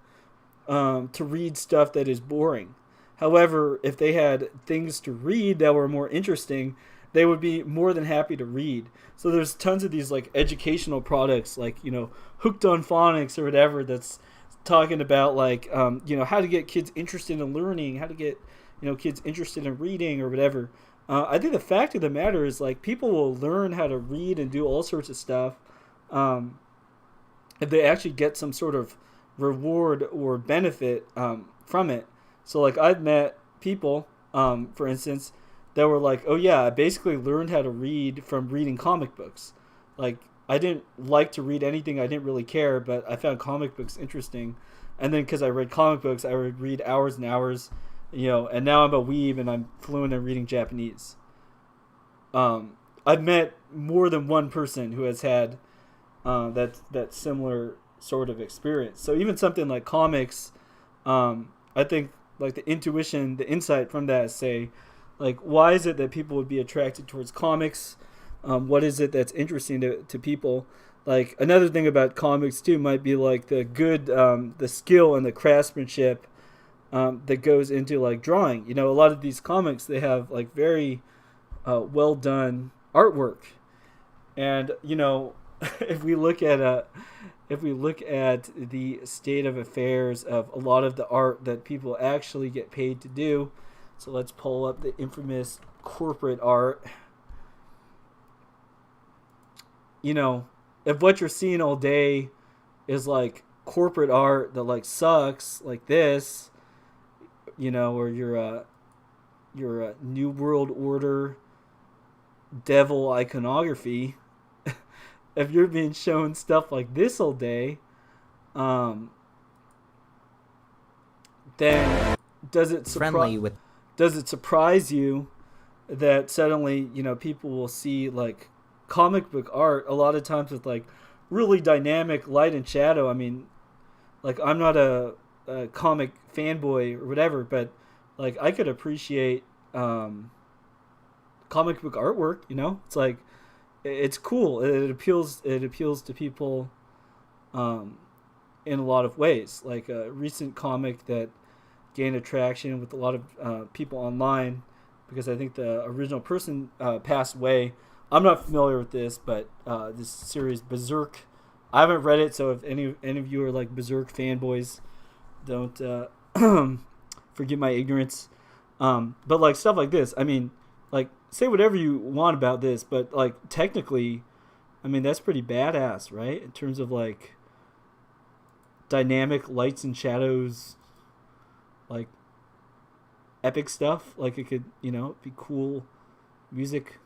to read stuff that is boring. However, if they had things to read that were more interesting, they would be more than happy to read. So there's tons of these like educational products, like Hooked on Phonics or whatever, that's talking about like how to get kids interested in learning, how to get kids interested in reading or whatever. I think the fact of the matter is like people will learn how to read and do all sorts of stuff if they actually get some sort of reward or benefit from it. So like I've met people, for instance, that were like, oh yeah, I basically learned how to read from reading comic books. Like I didn't like to read anything, I didn't really care, but I found comic books interesting. And then because I read comic books, I would read hours and hours, and now I'm a weeb and I'm fluent in reading Japanese. I've met more than one person who has had that similar sort of experience. So even something like comics, I think like the intuition, the insight from that is say, like, why is it that people would be attracted towards comics? What is it that's interesting to people? Like another thing about comics too might be like the good, the skill and the craftsmanship that goes into like drawing. A lot of these comics, they have like very well done artwork, and if we look at the state of affairs of a lot of the art that people actually get paid to do. So let's pull up the infamous corporate art. If what you're seeing all day is like corporate art that like sucks, like this, or you're a New World Order devil iconography, if you're being shown stuff like this all day, then does it surprise you that suddenly people will see like comic book art a lot of times with like really dynamic light and shadow? I mean, like I'm not a comic fanboy or whatever, but like I could appreciate comic book artwork. It's like it's cool. It appeals to people in a lot of ways. Like a recent comic that gained attraction with a lot of people online, because I think the original person passed away. I'm not familiar with this, but this series Berserk, I haven't read it, so if any of you are like Berserk fanboys, don't forgive my ignorance. But like stuff like this, I mean, like say whatever you want about this, but like technically, I mean that's pretty badass, right? In terms of like dynamic lights and shadows, like epic stuff. Like it could, be cool music,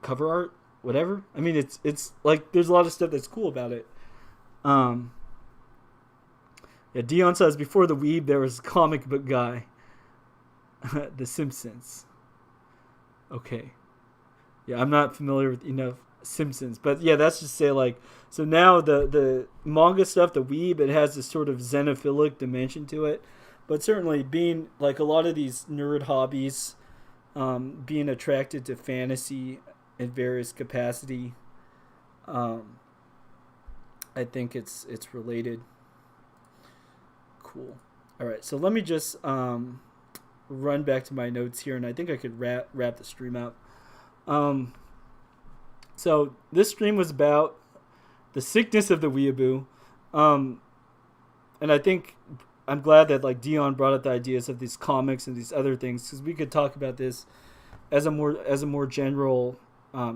cover art, whatever. I mean, it's like there's a lot of stuff that's cool about it. Yeah, Dion says before the weeb there was a comic book guy. The Simpsons. Okay. Yeah, I'm not familiar with enough Simpsons. But yeah, that's just say like, so now the manga stuff, the weeb, it has this sort of xenophilic dimension to it. But certainly being like a lot of these nerd hobbies, being attracted to fantasy in various capacity, I think it's related. Cool. All right, so let me just run back to my notes here, and I think I could wrap the stream up. So this stream was about the sickness of the weeaboo, and I think I'm glad that like Dion brought up the ideas of these comics and these other things, because we could talk about this as a more general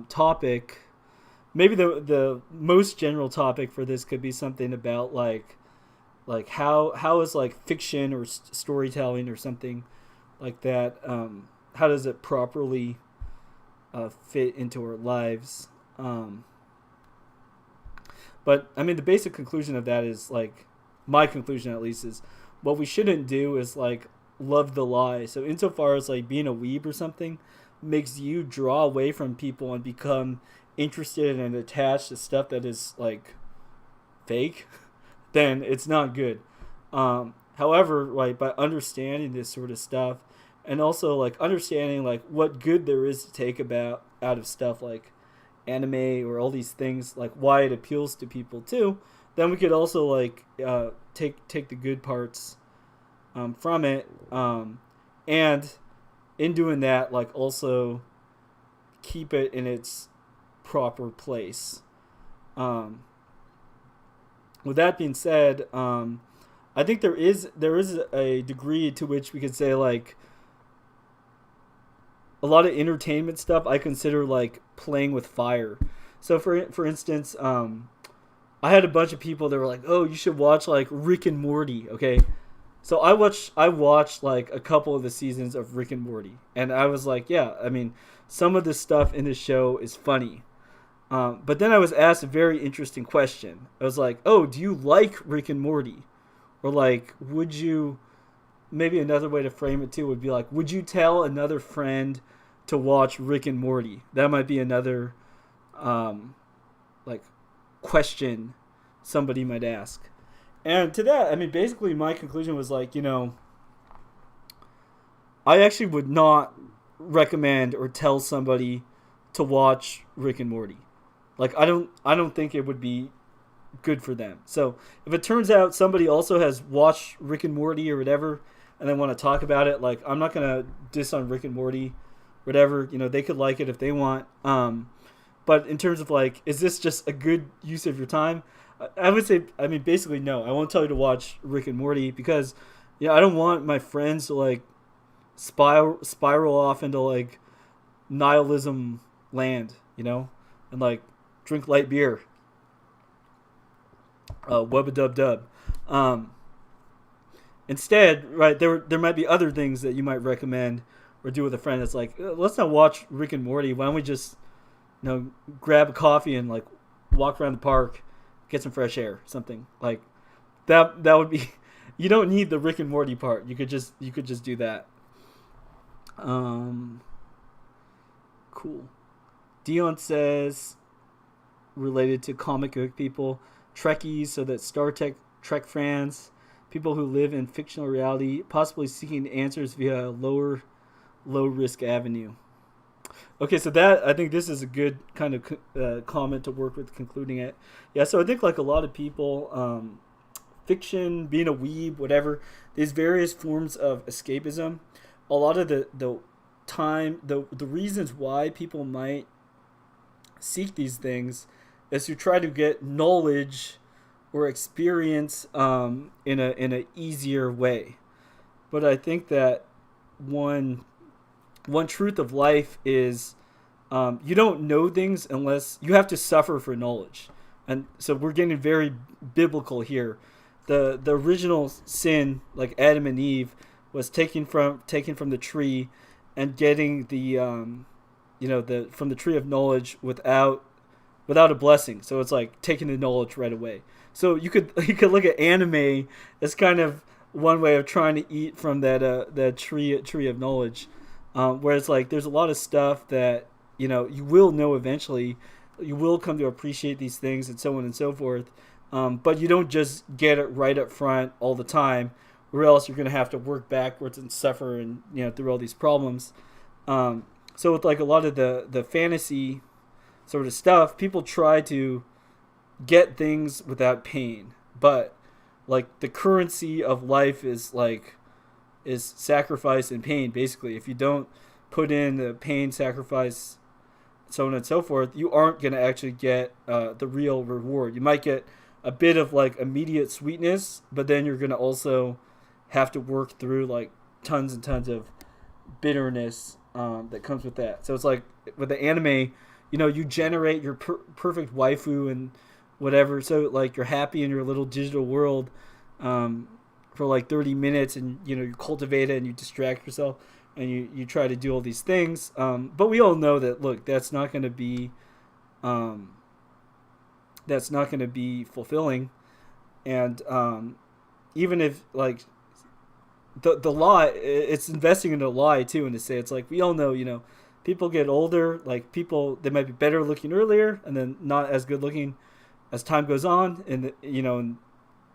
topic. Maybe the most general topic for this could be something about like how is like fiction or storytelling or something like that, how does it properly fit into our lives. But I mean, the basic conclusion of that is like, my conclusion at least, is what we shouldn't do is like love the lie. So insofar as like being a weeb or something makes you draw away from people and become interested and attached to stuff that is like fake, then it's not good. However, like by understanding this sort of stuff, and also like understanding like what good there is to take out of stuff like anime or all these things, like why it appeals to people too, then we could also like take the good parts from it, and in doing that, like also keep it in its proper place. With that being said, I think there is a degree to which we could say like a lot of entertainment stuff I consider like playing with fire. So for instance, I had a bunch of people that were like, "Oh, you should watch like Rick and Morty." Okay, so I watched like a couple of the seasons of Rick and Morty, and I was like, yeah, I mean, some of the stuff in the show is funny. But then I was asked a very interesting question. I was like, "Oh, do you like Rick and Morty?" Or like, would you? Maybe another way to frame it too would be like, would you tell another friend to watch Rick and Morty? That might be another like question somebody might ask. And to that, I mean, basically my conclusion was like, I actually would not recommend or tell somebody to watch Rick and Morty. Like I don't think it would be good for them. So if it turns out somebody also has watched Rick and Morty or whatever, and they want to talk about it, like I'm not gonna diss on Rick and Morty, whatever. They could like it if they want. But in terms of like, is this just a good use of your time? I would say, I mean, basically no. I won't tell you to watch Rick and Morty because, I don't want my friends to like spiral off into like nihilism land, and like drink light beer. Wub-a-dub-dub. Instead, right, there might be other things that you might recommend or do with a friend that's like, let's not watch Rick and Morty. Why don't we just, grab a coffee and like walk around the park, get some fresh air, something like that. That would be. You don't need the Rick and Morty part. You could just do that. Cool. Dion says, related to comic book people, Trekkies, so that Trek fans, people who live in fictional reality, possibly seeking answers via a low risk avenue. Okay, so that, I think this is a good kind of comment to work with concluding it. Yeah, so I think like a lot of people, fiction, being a weeb, whatever, these various forms of escapism, a lot of the reasons why people might seek these things is to try to get knowledge or experience in a easier way. But I think that one truth of life is you don't know things unless you have to suffer for knowledge. And so we're getting very biblical here. The original sin, like Adam and Eve, was taken from the tree and getting the from the tree of knowledge without a blessing. So it's like taking the knowledge right away. So you could look at anime as kind of one way of trying to eat from that tree of knowledge, where it's like there's a lot of stuff that you will know eventually. You will come to appreciate these things and so on and so forth. But you don't just get it right up front all the time, or else you're going to have to work backwards and suffer and through all these problems. So with like a lot of the fantasy sort of stuff, people try to get things without pain, but like the currency of life is sacrifice and pain. Basically, if you don't put in the pain, sacrifice, so on and so forth, you aren't going to actually get the real reward. You might get a bit of like immediate sweetness, but then you're going to also have to work through like tons and tons of bitterness that comes with that. So it's like with the anime, you generate your perfect waifu and whatever. So like you're happy in your little digital world for like 30 minutes, and you cultivate it and you distract yourself and you try to do all these things. But we all know that look, that's not going to be fulfilling. And even if like the lie, it's investing in a lie too, and to say it's like we all know, people get older, like people, they might be better looking earlier and then not as good looking as time goes on, and in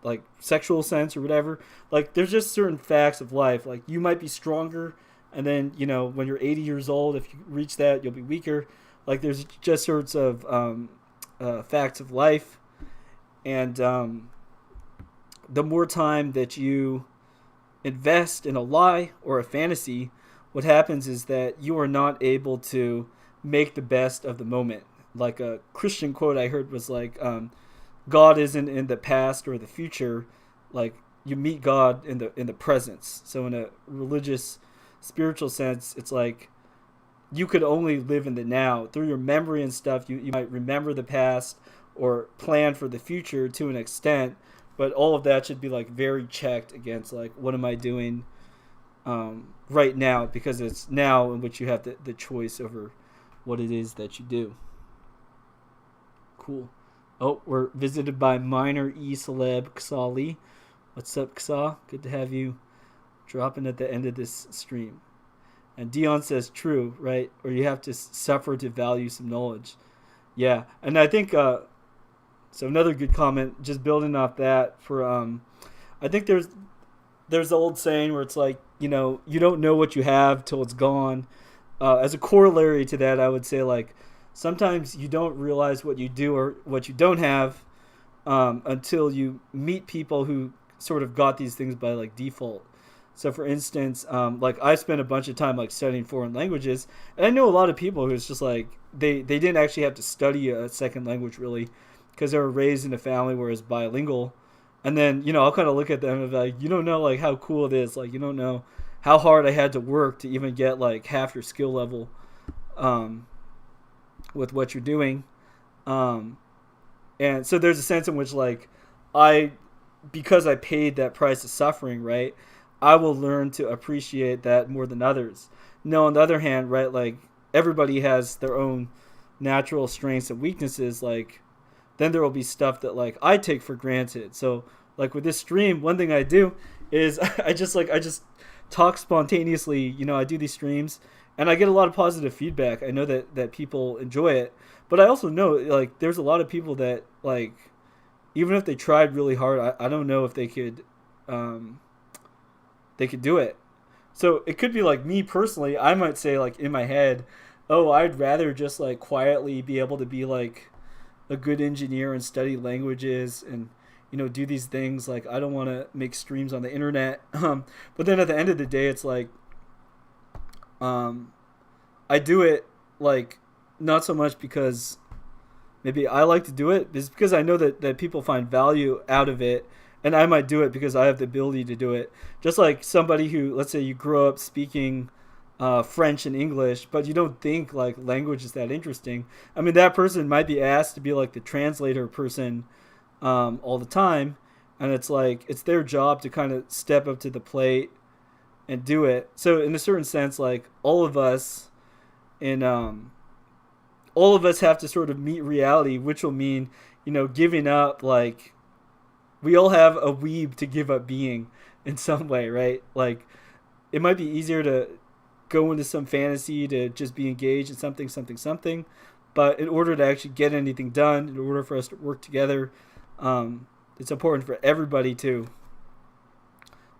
like sexual sense or whatever. Like there's just certain facts of life. Like you might be stronger, and then when you're 80 years old, if you reach that, you'll be weaker. Like there's just sorts of facts of life, and the more time that you invest in a lie or a fantasy, what happens is that you are not able to make the best of the moment. Like a Christian quote I heard was like, God isn't in the past or the future. Like you meet God in the presence. So in a religious, spiritual sense, it's like you could only live in the now. Through your memory and stuff, you might remember the past or plan for the future to an extent, but all of that should be like very checked against like, what am I doing right now? Because it's now in which you have the choice over what it is that you do. Cool. Oh, we're visited by Minor E Celeb Xali. What's up, Xa? Good to have you dropping at the end of this stream. And Dion says true, right? Or you have to suffer to value some knowledge. Yeah, and I think so. Another good comment, just building off that for I think there's the old saying where it's like you don't know what you have till it's gone. As a corollary to that, I would say like sometimes you don't realize what you do or what you don't have until you meet people who sort of got these things by like default. So for instance, like I spent a bunch of time like studying foreign languages, and I know a lot of people who it's just like they didn't actually have to study a second language really, because they were raised in a family where it's bilingual. And then I'll kind of look at them and be like, you don't know like how cool it is, like you don't know how hard I had to work to even get like half your skill level with what you're doing. And so there's a sense in which like because I paid that price of suffering, right, I will learn to appreciate that more than others. No, on the other hand, right, like everybody has their own natural strengths and weaknesses. Like then there will be stuff that like I take for granted. So like with this stream, one thing I do is I just talk spontaneously. I do these streams and I get a lot of positive feedback. I know that people enjoy it, but I also know like there's a lot of people that like even if they tried really hard, I don't know if they could do it. So it could be like me personally, I might say like in my head, oh, I'd rather just like quietly be able to be like a good engineer and study languages and do these things. Like I don't want to make streams on the internet. But then at the end of the day, it's like I do it like not so much because maybe I like to do it, it's because I know that people find value out of it. And I might do it because I have the ability to do it. Just like somebody who, let's say you grow up speaking French and English, but you don't think like language is that interesting. I mean, that person might be asked to be like the translator person all the time. And it's like, it's their job to kind of step up to the plate and do it. So in a certain sense, like all of us have to sort of meet reality, which will mean, giving up like, we all have a weeb to give up being in some way, right? Like it might be easier to go into some fantasy to just be engaged in something. But in order to actually get anything done, in order for us to work together, it's important for everybody to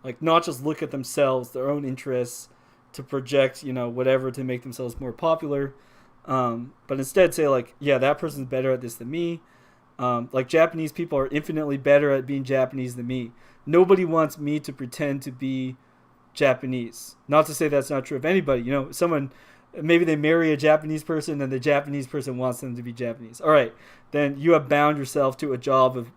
like not just look at themselves, their own interests, to project, whatever to make themselves more popular, but instead say like, yeah, that person's better at this than me. Like Japanese people are infinitely better at being Japanese than me. Nobody wants me to pretend to be Japanese. Not to say that's not true of anybody. Someone, maybe they marry a Japanese person and the Japanese person wants them to be Japanese. All right, then you have bound yourself to a job of,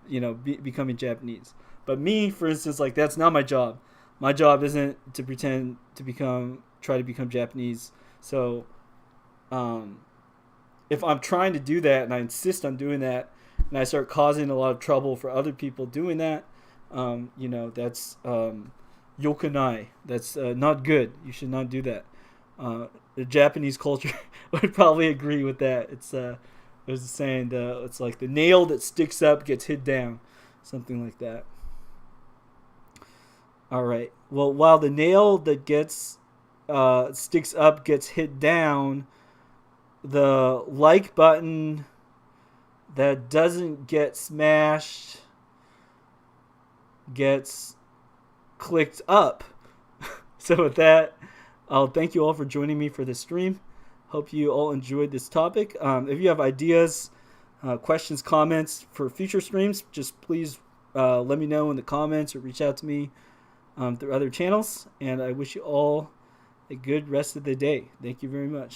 becoming Japanese. But me, for instance, like that's not my job. My job isn't to pretend to try to become Japanese. So, if I'm trying to do that and I insist on doing that, and I start causing a lot of trouble for other people doing that, that's yokanai. That's not good. You should not do that. The Japanese culture would probably agree with that. There's a saying, it's like the nail that sticks up gets hit down, something like that. All right. Well, while the nail that gets sticks up gets hit down, the like button that doesn't get smashed gets clicked up. So with that, I'll thank you all for joining me for this stream. Hope you all enjoyed this topic. If you have ideas, questions, comments for future streams, just please let me know in the comments or reach out to me through other channels. And I wish you all a good rest of the day. Thank you very much.